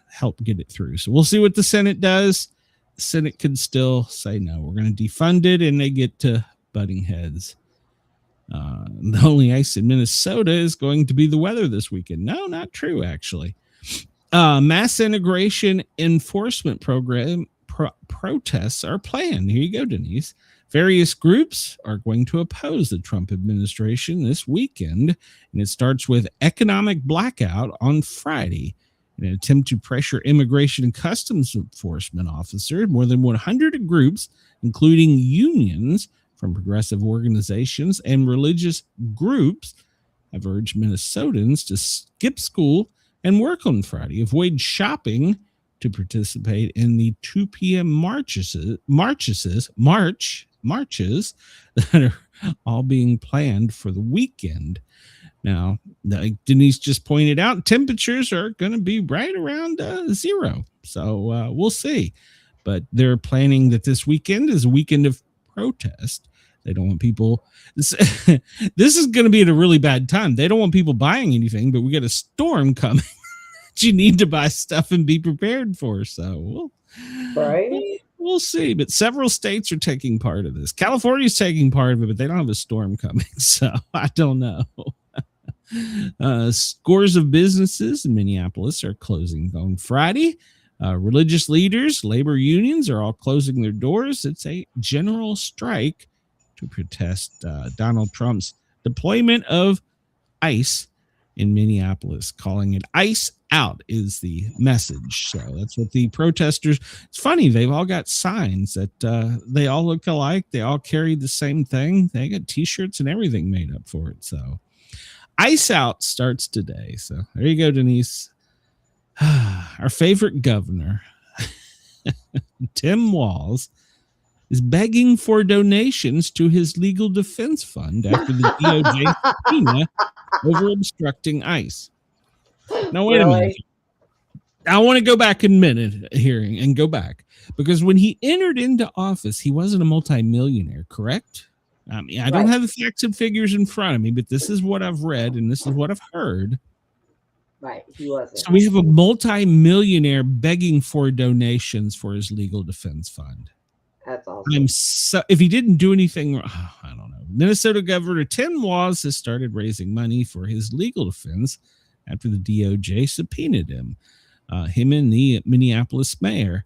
helped get it through. So we'll see what the Senate does. The Senate could still say, no, we're going to defund it, and they get to butting heads. The only ice in Minnesota is going to be the weather this weekend. No, not true, actually. Mass integration enforcement program protests are planned. Here you go, Denise. Various groups are going to oppose the Trump administration this weekend, and it starts with economic blackout on Friday. In an attempt to pressure immigration and customs enforcement officers, more than 100 groups, including unions from progressive organizations and religious groups, have urged Minnesotans to skip school and work on Friday, avoid shopping to participate in the 2 p.m. marches that are all being planned for the weekend. Now, like Denise just pointed out, temperatures are going to be right around 0. So we'll see. But they're planning that this weekend is a weekend of protest. They don't want people. This is going to be at a really bad time. They don't want people buying anything, but we got a storm coming that you need to buy stuff and be prepared for. So we'll see. But several states are taking part of this. California's taking part of it, but they don't have a storm coming. So I don't know. Scores of businesses in Minneapolis are closing on Friday. Religious leaders, labor unions are all closing their doors. It's a general strike to protest Donald Trump's deployment of ICE in Minneapolis. Calling it ICE out is the message. So that's what the protesters. It's funny, they've all got signs that they all look alike. They all carry the same thing. They got T-shirts and everything made up for it. So ICE out starts today. So there you go, Denise. Our favorite governor, Tim Walz, is begging for donations to his legal defense fund after the DOJ subpoena over obstructing ICE. Now, wait a minute. I want to go back a minute here and go back, because when he entered into office, he wasn't a multimillionaire, correct? I mean, I don't have the facts and figures in front of me, but this is what I've read and this is what I've heard. Right, he wasn't. So we have a multi-millionaire begging for donations for his legal defense fund. That's awesome. If he didn't do anything, I don't know. Minnesota Governor Tim Walz has started raising money for his legal defense after the DOJ subpoenaed him and the Minneapolis mayor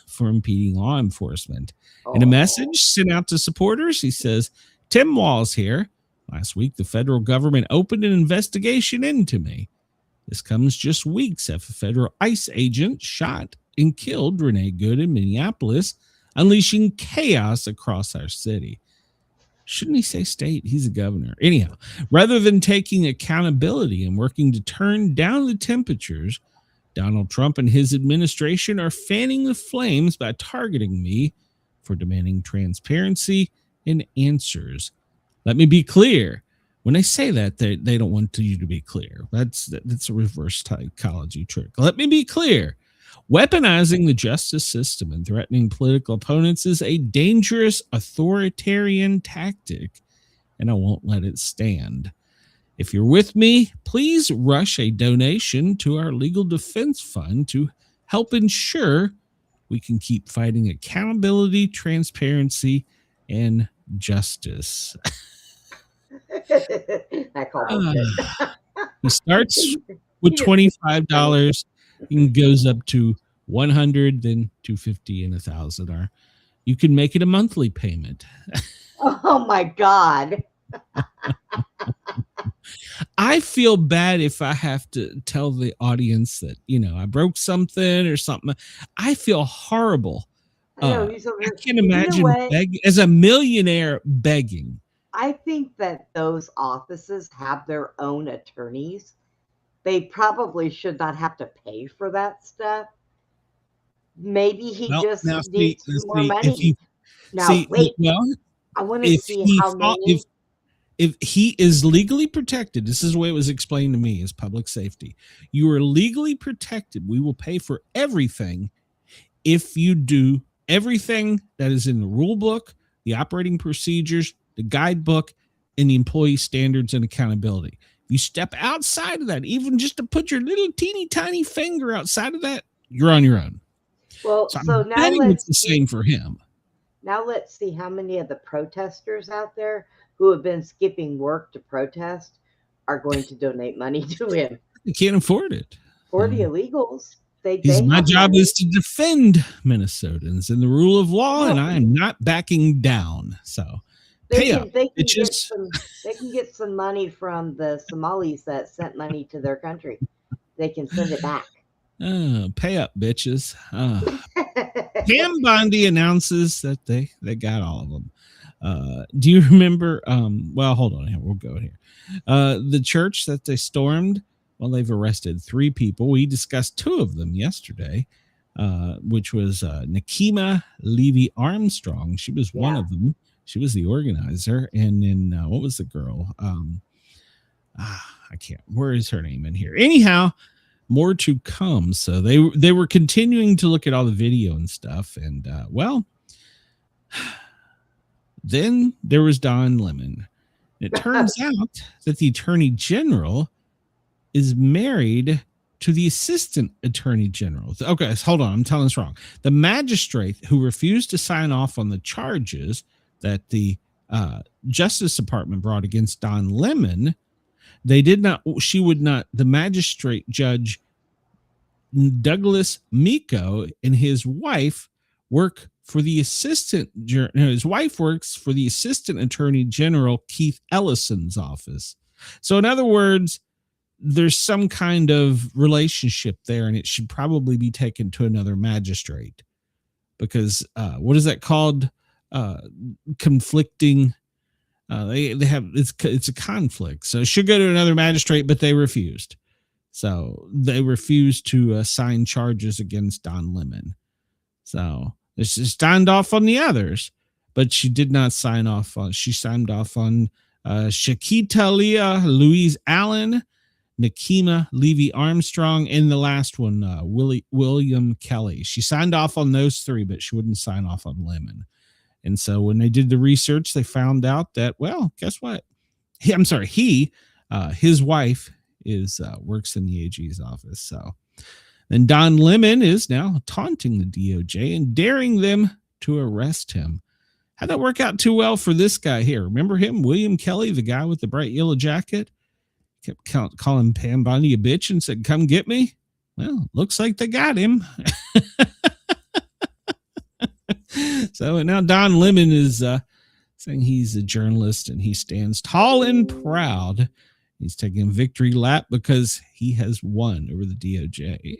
for impeding law enforcement. In a message sent out to supporters, he says, Tim Walz here. Last week, the federal government opened an investigation into me. This comes just weeks after a federal ICE agent shot and killed Renee Good in Minneapolis, unleashing chaos across our city. Shouldn't he say state? He's a governor. Anyhow, rather than taking accountability and working to turn down the temperatures, Donald Trump and his administration are fanning the flames by targeting me for demanding transparency and answers. Let me be clear. When they say that, they don't want you to be clear. That's a reverse psychology trick. Let me be clear. Weaponizing the justice system and threatening political opponents is a dangerous authoritarian tactic, and I won't let it stand. If you're with me, please rush a donation to our legal defense fund to help ensure we can keep fighting accountability, transparency, and justice. I call it. He starts with $25 and goes up to $100, then $250 and $1,000. Or you can make it a monthly payment. Oh my God. I feel bad if I have to tell the audience that, I broke something or something. I feel horrible. I can't imagine begging, as a millionaire begging. I think that those offices have their own attorneys. They probably should not have to pay for that stuff. Maybe he just needs more money. I want to see how many. If he is legally protected, this is the way it was explained to me as public safety. You are legally protected. We will pay for everything if you do everything that is in the rule book, the operating procedures, the guidebook, and the employee standards and accountability. If you step outside of that, even just to put your little teeny tiny finger outside of that, you're on your own. Well, so now it's the same for him. Now let's see how many of the protesters out there who have been skipping work to protest are going to donate money to him. They can't afford it. Or the illegals. My job is to defend Minnesotans and the rule of law, and I am not backing down. So they can get some money from the Somalis that sent money to their country. They can send it back. Pay up, bitches. Pam Bondi announces that they got all of them. Do you remember? Well, hold on here. We'll go here. The church that they stormed. Well, they've arrested 3 people. We discussed 2 of them yesterday, which was Nakima Levy Armstrong. She was one of them. She was the organizer. And then what was the girl? I can't. Where is her name in here? Anyhow, more to come. So they were continuing to look at all the video and stuff. And then there was Don Lemon. It turns out that the attorney general is married to the assistant attorney general. Okay, hold on. I'm telling this wrong. The magistrate who refused to sign off on the charges that the Justice Department brought against Don Lemon, the magistrate judge Douglas Miko and his wife work for the his wife works for the assistant attorney general Keith Ellison's office. So in other words, there's some kind of relationship there, and it should probably be taken to another magistrate because what is that called? Conflicting. They have it's a conflict, so it should go to another magistrate, but they refused. So they refused to sign charges against Don Lemon. So she signed off on the others, but she did not sign off on. She signed off on Shakita Leah Louise Allen, Nakima Levy Armstrong, and the last one, William Kelly. She signed off on those 3, but she wouldn't sign off on Lemon. And so when they did the research, they found out that, well, guess what? His wife works in the AG's office. So then Don Lemon is now taunting the DOJ and daring them to arrest him. How'd that work out too well for this guy here? Remember him, William Kelly, the guy with the bright yellow jacket? Kept calling Pam Bondi a bitch and said, "Come get me." Well, looks like they got him. So now Don Lemon is saying he's a journalist and he stands tall and proud He's taking a victory lap because he has won over the DOJ.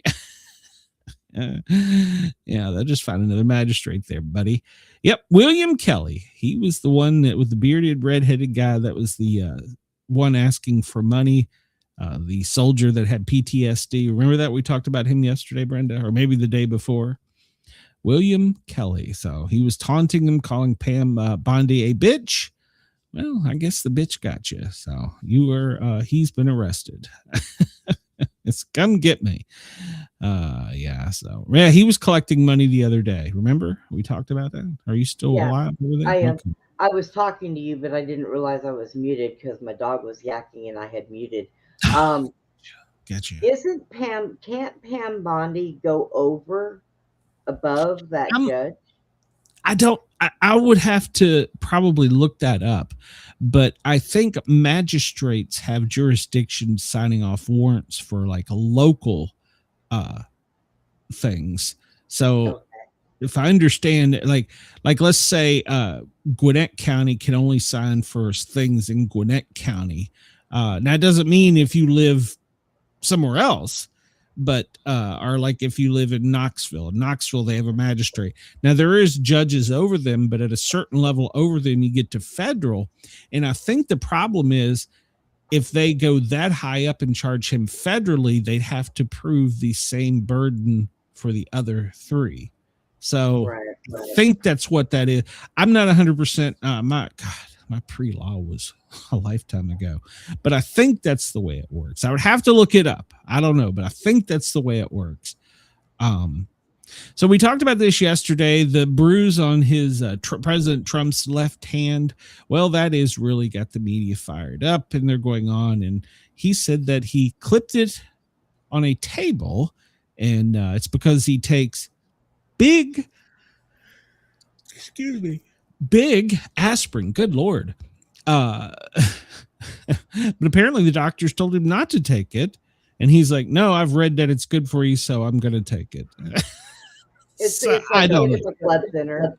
Yeah, they'll just find another magistrate there, buddy. Yep, William Kelly. He was the one that with the bearded, redheaded guy that was the one asking for money. The soldier that had PTSD. Remember that we talked about him yesterday, Brenda, or maybe the day before? William Kelly. So he was taunting him, calling Pam Bondi a bitch. Well, I guess the bitch got you. So you were, he's been arrested. It's come get me. Yeah. So yeah, he was collecting money the other day. Remember we talked about that? Are you still alive over there? I am. Okay. I was talking to you, but I didn't realize I was muted because my dog was yakking and I had muted. Gotcha. Can't Pam Bondi go above that judge? I would have to probably look that up, but I think magistrates have jurisdiction signing off warrants for like a local things. So if I understand, like let's say Gwinnett County can only sign for things in Gwinnett County. Now it doesn't mean if you live somewhere else, but or like if you live in Knoxville, they have a magistrate. Now there is judges over them, but at a certain level over them, you get to federal. And I think the problem is if they go that high up and charge him federally, they'd have to prove the same burden for the other three. So I think that's what that is. I'm not 100%. My pre-law was a lifetime ago, but I think that's the way it works. I would have to look it up. I don't know, but I think that's the way it works. So we talked about this yesterday, the bruise on his President Trump's left hand. Well, that is really got the media fired up and they're going on. And he said that he clipped it on a table and it's because he takes big aspirin. Good Lord. But apparently the doctors told him not to take it. And he's like, no, I've read that it's good for you, so I'm going to take it. I don't know. A blood thinner.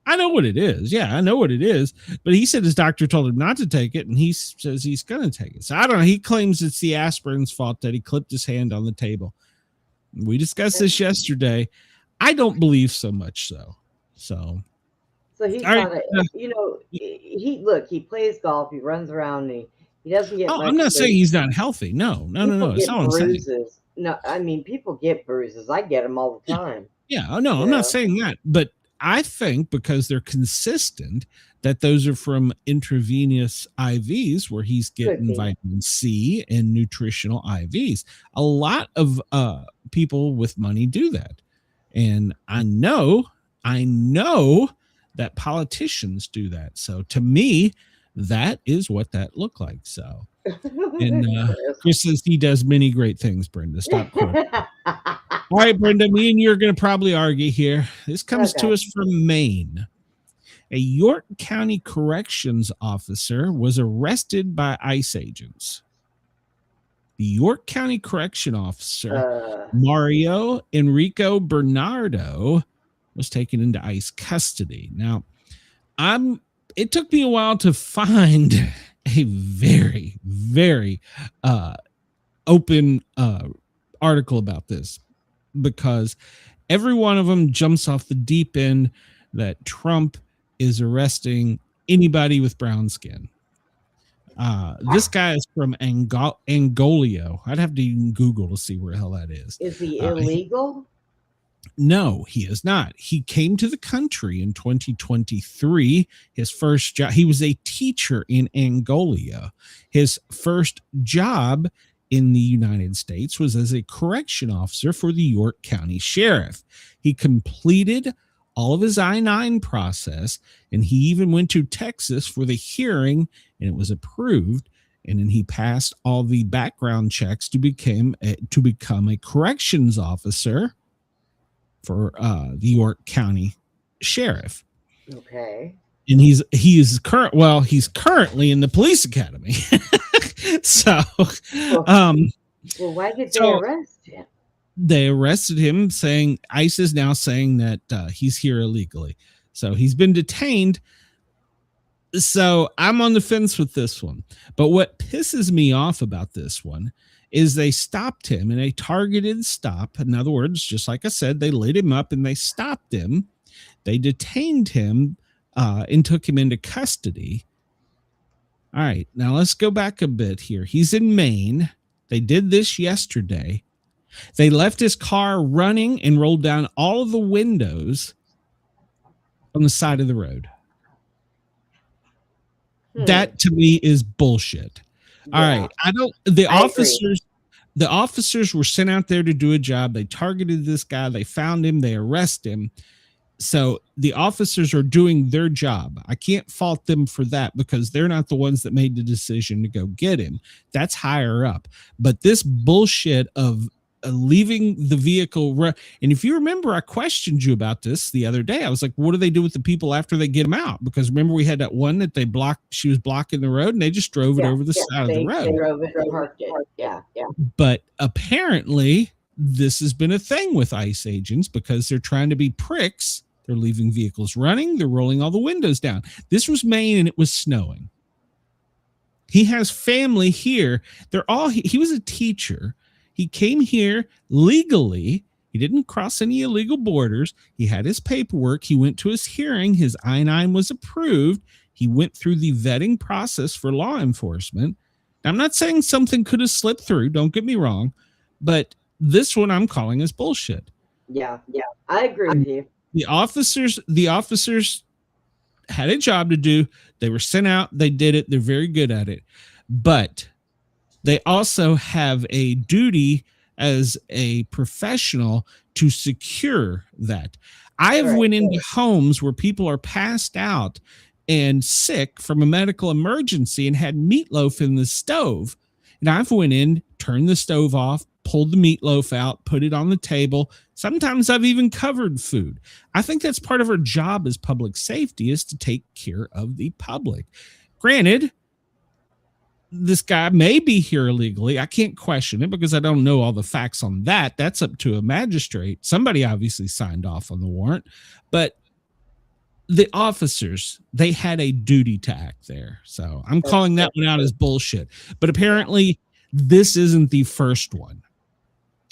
I know what it is. Yeah, I know what it is. But he said his doctor told him not to take it, and he says he's going to take it. So I don't know. He claims it's the aspirin's fault that he clipped his hand on the table. We discussed this yesterday. I don't believe so much so. So he's not he plays golf, he runs around, and he doesn't get I'm not saying he's not healthy. No. It's not what I'm saying. No, I mean, people get bruises. I get them all the time. Yeah, no, I'm not saying that. But I think because they're consistent that those are from intravenous IVs where he's getting vitamin C and nutritional IVs. A lot of people with money do that. And I know that politicians do that. So to me, that is what that looked like. So, and Chris says he does many great things, Brenda. Stop quoting. All right, Brenda, me and you are going to probably argue here. This comes to us from Maine. A York County corrections officer was arrested by ICE agents. The York County correction officer, Mario Enrico Bernardo, was taken into ICE custody. Now, it took me a while to find a very, very open article about this because every one of them jumps off the deep end that Trump is arresting anybody with brown skin. This guy is from Angolio. I'd have to even Google to see where the hell that is. Is he illegal? No, he is not. He came to the country in 2023. His first job, he was a teacher in Angola. His first job in the United States was as a correction officer for the York County Sheriff. He completed all of his I-9 process, and he even went to Texas for the hearing, and it was approved. And then he passed all the background checks to become a corrections officer for the York County Sheriff. Okay. And he's currently in the police academy. So, why did they arrest him? They arrested him saying ICE is now saying that he's here illegally. So he's been detained. So I'm on the fence with this one. But what pisses me off about this one is they stopped him in a targeted stop. In other words, just like I said, they lit him up and they stopped him. They detained him and took him into custody. All right, now let's go back a bit here. He's in Maine. They did this yesterday. They left his car running and rolled down all of the windows on the side of the road. That to me is bullshit. All right. The officers were sent out there to do a job. They targeted this guy. They found him. They arrested him. So the officers are doing their job. I can't fault them for that because they're not the ones that made the decision to go get him. That's higher up. But this bullshit of leaving the vehicle. And if you remember, I questioned you about this the other day. I was like, what do they do with the people after they get them out? Because remember, we had that one that they blocked. She was blocking the road and they just drove it over the side of the road. They drove it and parked it. Yeah. But apparently this has been a thing with ICE agents because they're trying to be pricks. They're leaving vehicles running. They're rolling all the windows down. This was Maine and it was snowing. He has family here. He was a teacher. He came here legally. He didn't cross any illegal borders. He had his paperwork. He went to his hearing. His I-9 was approved. He went through the vetting process for law enforcement. I'm not saying something could have slipped through. Don't get me wrong. But this one I'm calling is bullshit. Yeah. I agree with you. The officers had a job to do. They were sent out. They did it. They're very good at it. But they also have a duty as a professional to secure that. I have went into homes where people are passed out and sick from a medical emergency and had meatloaf in the stove. And I've went in, turned the stove off, pulled the meatloaf out, put it on the table. Sometimes I've even covered food. I think that's part of our job as public safety is to take care of the public. Granted, this guy may be here illegally. I can't question it because I don't know all the facts on that. That's up to a magistrate. Somebody obviously signed off on the warrant, but the officers, they had a duty to act there. So I'm calling that one out as bullshit. But apparently this isn't the first one.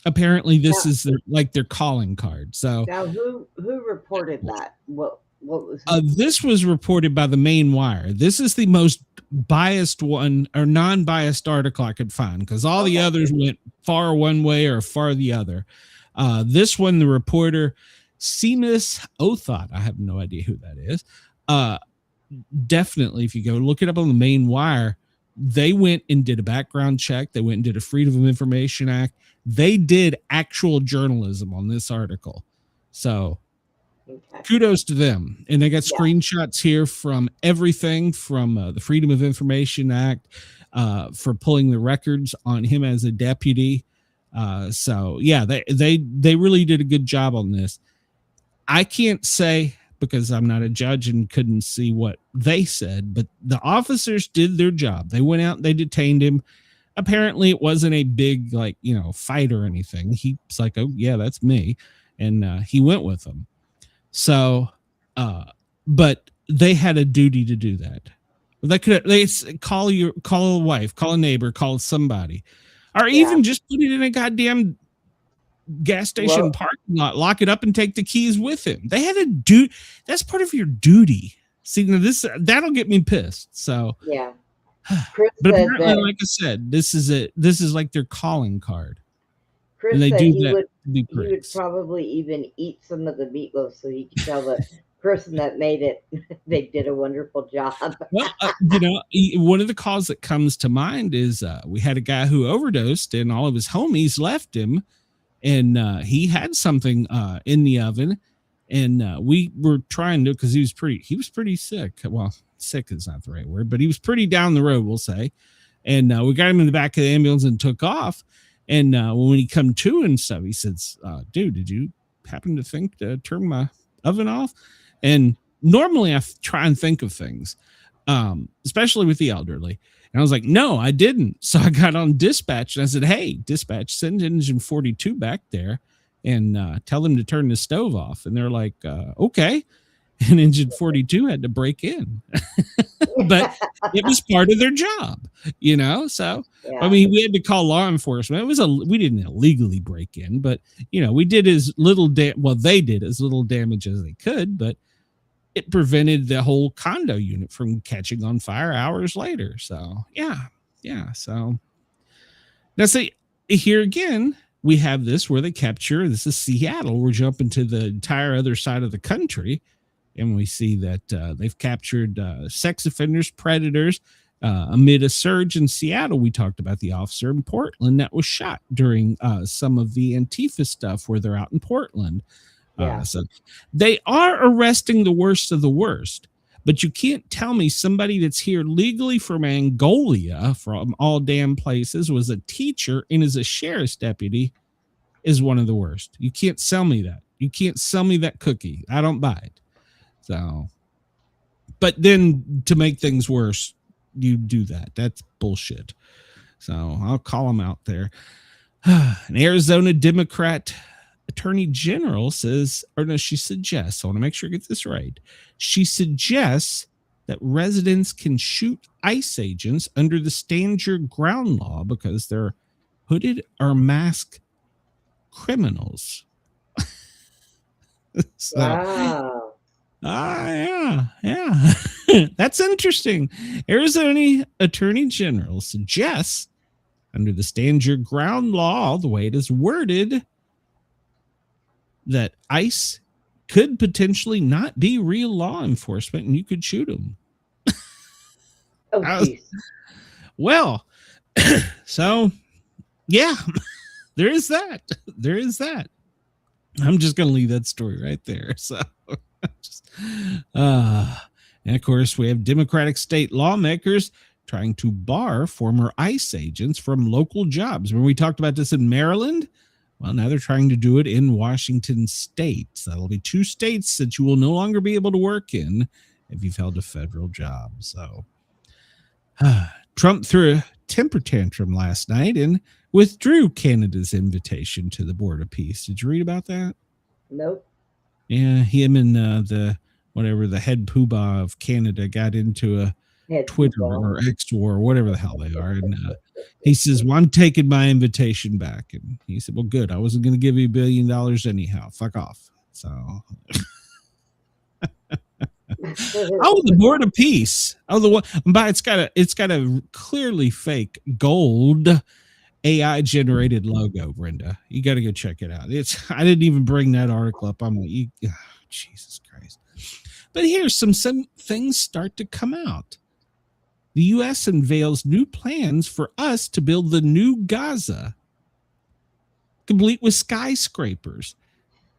Apparently this is their calling card. So now who reported that? What was this was reported by the Maine Wire. This is the most biased one or non-biased article I could find because all the others went far one way or far the other. This one, the reporter Seamus Othot, I have no idea who that is. Definitely, if you go look it up on the Maine Wire, they went and did a background check. They went and did a Freedom of Information Act. They did actual journalism on this article. So kudos to them. And they got screenshots here from everything from the Freedom of Information Act for pulling the records on him as a deputy. So yeah, they really did a good job on this. I can't say because I'm not a judge and couldn't see what they said, but the officers did their job. They went out, they detained him. Apparently it wasn't a big, fight or anything. He's like, oh yeah, that's me. And he went with them. So, but they had a duty to do that. They call a wife, call a neighbor, call somebody, or even just put it in a goddamn gas station parking lot, lock it up and take the keys with him. They had a duty. That's part of your duty. See, that'll get me pissed. So yeah. But apparently, like I said, this is like their calling card. Chris and they said do he that would, to be he would pricks. probably even eat some of the meatloaf so he could tell the person that made it they did a wonderful job. Well, one of the calls that comes to mind is we had a guy who overdosed and all of his homies left him, and he had something in the oven, and we were trying to, because he was pretty sick. Well, sick is not the right word, but he was pretty down the road, we'll say. And we got him in the back of the ambulance and took off. And when he come to and stuff, he says, dude, did you happen to think to turn my oven off? And normally I try and think of things, especially with the elderly. And I was like, no, I didn't. So I got on dispatch and I said, hey, dispatch, send engine 42 back there and tell them to turn the stove off. And they're like, okay. and Engine 42 had to break in. But it was part of their job, So Yeah. I mean, we had to call law enforcement. We didn't illegally break in, but we did as little they did as little damage as they could, but it prevented the whole condo unit from catching on fire hours later. So yeah. So now see, here again, we have this where they capture. This is Seattle. We're jumping to the entire other side of the country. And we see that they've captured sex offenders, predators, amid a surge in Seattle. We talked about the officer in Portland that was shot during some of the Antifa stuff where they're out in Portland. Yeah. So they are arresting the worst of the worst. But you can't tell me somebody that's here legally from Angola, from all damn places, was a teacher and is a sheriff's deputy, is one of the worst. You can't sell me that. You can't sell me that cookie. I don't buy it. So, but then to make things worse, you do that. That's bullshit. So I'll call them out there. An Arizona Democrat Attorney General says, she suggests, I want to make sure I get this right. She suggests that residents can shoot ICE agents under the stand your ground law because they're hooded or masked criminals. So, wow. Yeah. That's interesting. Arizona Attorney General suggests, under the stand your ground law, the way it is worded, that ICE could potentially not be real law enforcement and you could shoot them. Oh, well, so yeah, there is that. There is that. I'm just going to leave that story right there. So, and of course, we have Democratic state lawmakers trying to bar former ICE agents from local jobs. When we talked about this in Maryland, well, now they're trying to do it in Washington state. So that'll be 2 states that you will no longer be able to work in if you've held a federal job. So Trump threw a temper tantrum last night and withdrew Canada's invitation to the Board of Peace. Did you read about that? Nope. Yeah, him and the head poobah of Canada got into a Twitter or X war or whatever the hell they are. And he says, well, I'm taking my invitation back. And he said, well, good. I wasn't going to give you $1 billion anyhow. Fuck off. So, the Board of Peace. Oh, the one, but it's got a clearly fake gold AI generated logo, Brenda. You got to go check it out. I didn't even bring that article up. I'm like, Jesus Christ. But here's some things start to come out. The U.S. unveils new plans for us to build the new Gaza, complete with skyscrapers,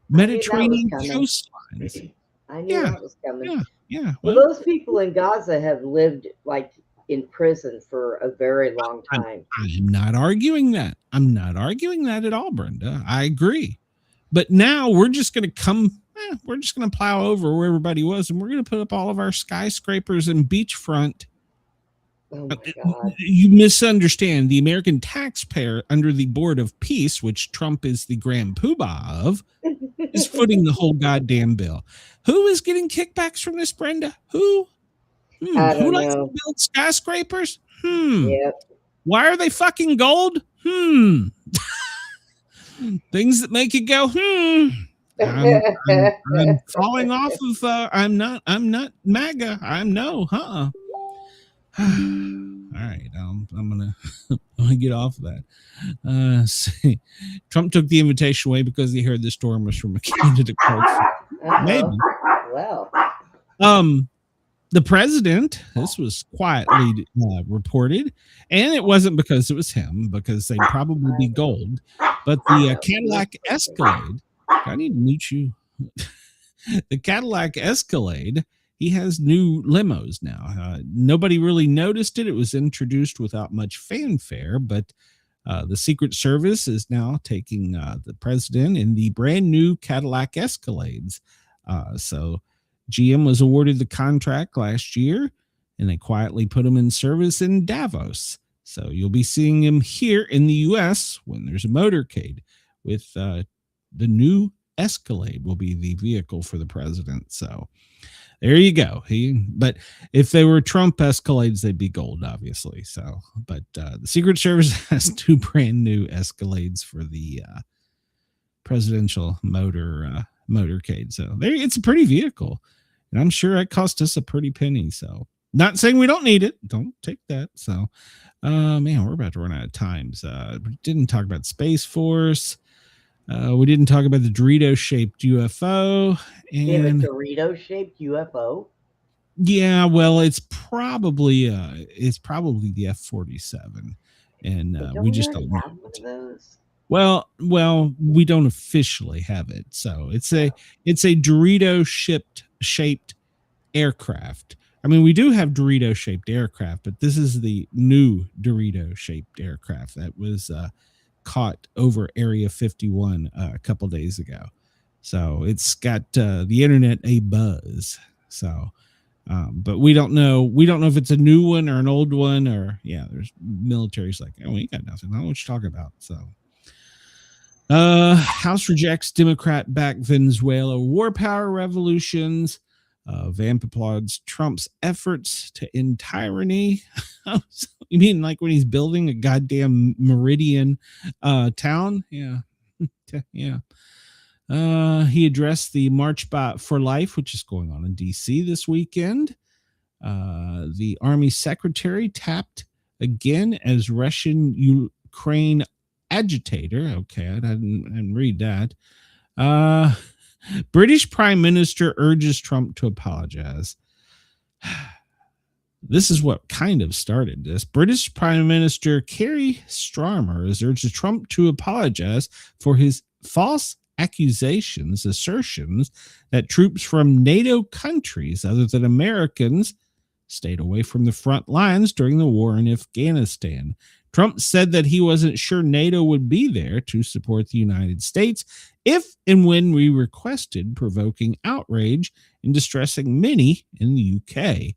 Mediterranean coastlines. I knew that was coming. Yeah. Well, those people in Gaza have lived like in prison for a very long time. I'm not arguing that. I'm not arguing that at all, Brenda. I agree. But now we're just going to we're just going to plow over where everybody was, and we're going to put up all of our skyscrapers and beachfront. Oh my God. You misunderstand. The American taxpayer under the Board of Peace, which Trump is the grand poobah of, is footing the whole goddamn bill. Who is getting kickbacks from this, Brenda? Who? I don't Who likes know. to build skyscrapers? Yep. Why are they fucking gold? Things that make you go, I'm falling off of, I'm not MAGA. All right. I'm gonna get off of that. See, Trump took the invitation away because he heard the storm was from a candidate. Maybe. Well. The president, this was quietly reported, and it wasn't because it was him, because they'd probably be gold, but the Cadillac Escalade, I need to mute you. The Cadillac Escalade, he has new limos now. Nobody really noticed it. It was introduced without much fanfare, but the Secret Service is now taking the president in the brand new Cadillac Escalades. So GM was awarded the contract last year, and they quietly put him in service in Davos. So you'll be seeing him here in the U.S. when there's a motorcade with the new Escalade will be the vehicle for the president. So there you go. But if they were Trump Escalades, they'd be gold, obviously. So, but the Secret Service has 2 brand new Escalades for the presidential motorcade. So there, it's a pretty vehicle, and I'm sure it cost us a pretty penny. So, not saying we don't need it. Don't take that. So, man, we're about to run out of times. We didn't talk about Space Force. We didn't talk about the Dorito-shaped UFO. And a Dorito-shaped UFO? Yeah, well, it's probably the F-47, and we just don't have one of those. Well, we don't officially have it, so it's a Dorito-shaped aircraft. I mean, we do have Dorito-shaped aircraft, but this is the new Dorito-shaped aircraft that was caught over Area 51 a couple days ago. So it's got the internet a buzz. So, but we don't know if it's a new one or an old one, or there's military's like, oh, we got nothing. I don't know what you're talking about. So, House rejects Democrat-backed Venezuela war power revolutions. Vamp applauds Trump's efforts to end tyranny. You mean like when he's building a goddamn Meridian town? Yeah. Yeah. He addressed the March for Life, which is going on in D.C. this weekend. The Army secretary tapped again as Russian-Ukraine agitator. Okay, I didn't read that. British Prime Minister urges Trump to apologize. This is what kind of started this. British Prime Minister Keir Starmer has urged Trump to apologize for his false assertions that troops from NATO countries other than Americans stayed away from the front lines during the war in Afghanistan. Trump said that he wasn't sure NATO would be there to support the United States if and when we requested, provoking outrage and distressing many in the UK.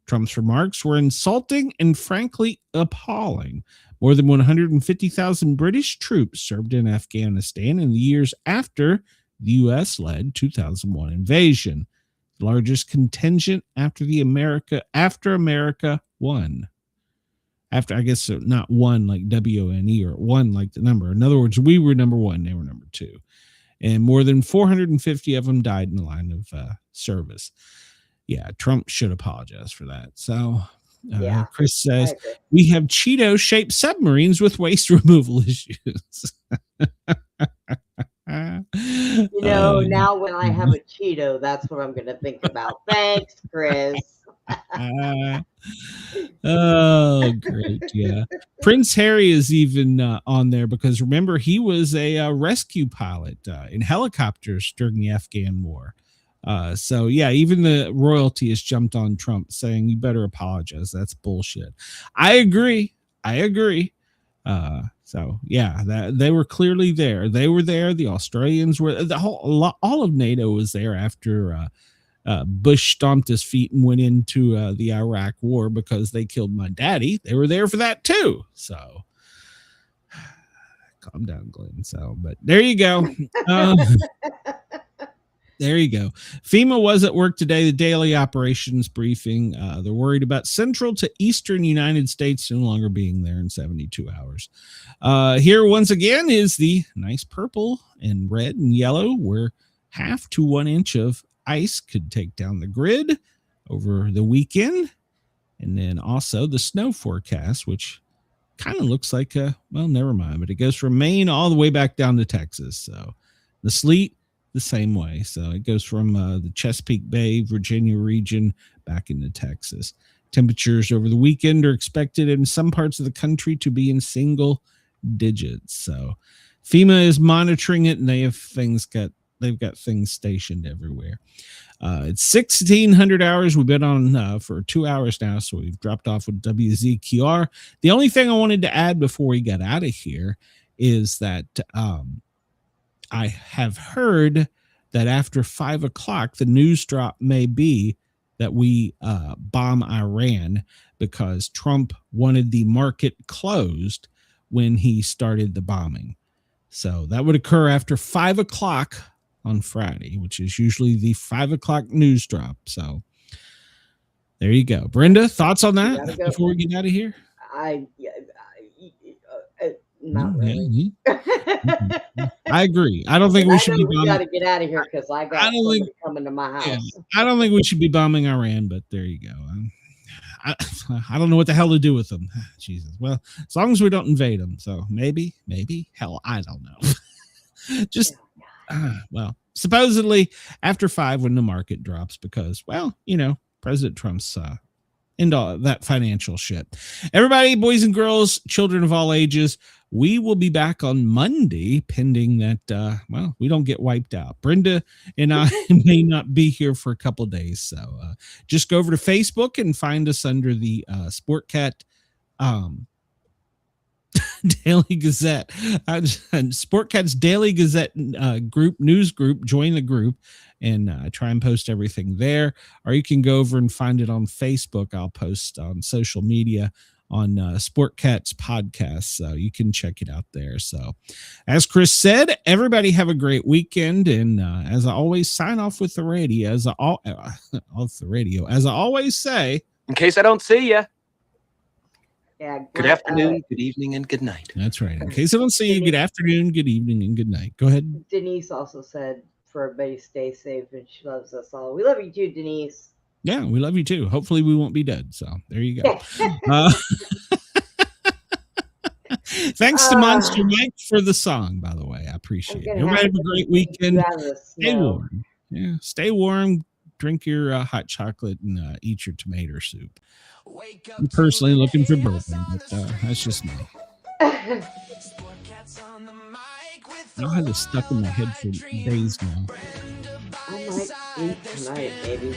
Trump's remarks were insulting and frankly appalling. More than 150,000 British troops served in Afghanistan in the years after the U.S.-led 2001 invasion, the largest contingent after America won. After, I guess, not one like WNE or one like the number. In other words, we were number 1, they were number 2. And more than 450 of them died in the line of service. Yeah, Trump should apologize for that. So, Chris says, we have Cheeto-shaped submarines with waste removal issues. Now when I have a Cheeto, that's what I'm going to think about. Thanks, Chris. Oh, great. Yeah. Prince Harry is even on there because remember, he was a rescue pilot in helicopters during the Afghan war. So yeah, even the royalty has jumped on Trump saying you better apologize. That's bullshit. I agree. So yeah, that they were clearly there. They were there. The Australians were all of NATO was there after Bush stomped his feet and went into the Iraq war because they killed my daddy. They were there for that too. So calm down, Glenn. So, but there you go. There you go. FEMA was at work today, the daily operations briefing. They're worried about central to eastern United States no longer being there in 72 hours. Here, once again, is the nice purple and red and yellow where 1/2 to 1 inch of ice could take down the grid over the weekend. And then also the snow forecast, which kind of looks like well, never mind, but it goes from Maine all the way back down to Texas. So the sleet, the same way. So it goes from the Chesapeake Bay, Virginia region back into Texas. Temperatures over the weekend are expected in some parts of the country to be in single digits. So FEMA is monitoring it, and they've got things stationed everywhere. It's 1,600 hours. We've been on for 2 hours now, so we've dropped off with WZQR. The only thing I wanted to add before we got out of here is that I have heard that after 5 o'clock, the news drop may be that we bomb Iran because Trump wanted the market closed when he started the bombing. So that would occur after 5 o'clock on Friday, which is usually the 5 o'clock news drop. So there you go. Brenda, thoughts on that before we get out of here? Not really. I agree. I don't think we should be bombing. We got to get out of here because I got somebody coming to my house. Yeah, I don't think we should be bombing Iran, but there you go. I don't know what the hell to do with them. Jesus. Well, as long as we don't invade them. So maybe, hell, I don't know. Just, well, supposedly after 5 when the market drops because, well, you know, President Trump's into all that financial shit. Everybody, boys and girls, children of all ages, we will be back on Monday, pending that, well, we don't get wiped out. Brenda and I may not be here for a couple of days. So just go over to Facebook and find us under the Sportcat Daily Gazette. Sportcat's Daily Gazette news group. Join the group and try and post everything there. Or you can go over and find it on Facebook. I'll post on social media on Sportcat's podcast, so you can check it out there. So as Chris said, everybody have a great weekend, and as I always sign off with the radio, as I always say, in case I don't see you, good afternoon, good evening, and good night. That's right. In case I don't see you, good afternoon, good evening, and good night. Go ahead. Denise also said for everybody to stay safe, and she loves us all. We love you too, Denise. Yeah, we love you too. Hopefully we won't be dead. So there you go. Thanks to Monster Mike for the song, by the way. I appreciate it. Everybody have a great weekend. Stay warm. Yeah, stay warm. Drink your hot chocolate and eat your tomato soup. I'm personally looking for bourbon, but that's just me. I had this stuck in my head for days now. I might eat tonight, maybe.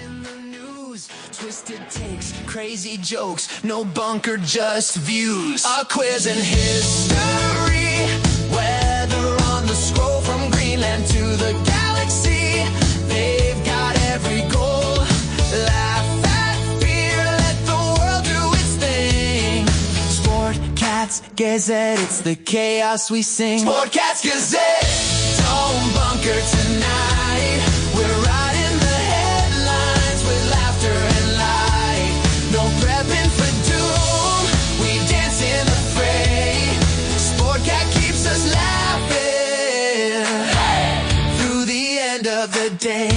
Twisted takes, crazy jokes, no bunker, just views. A quiz in history, weather on the scroll from Greenland to the galaxy. They've got every goal. Laugh at fear, let the world do its thing. Sportcat's Gazette, it's the chaos we sing. Sportcat's Gazette, don't bunker tonight. We're riding the headlines with laughter and light. No prepping for doom, we dance in the fray. Sportcat keeps us laughing through the end of the day.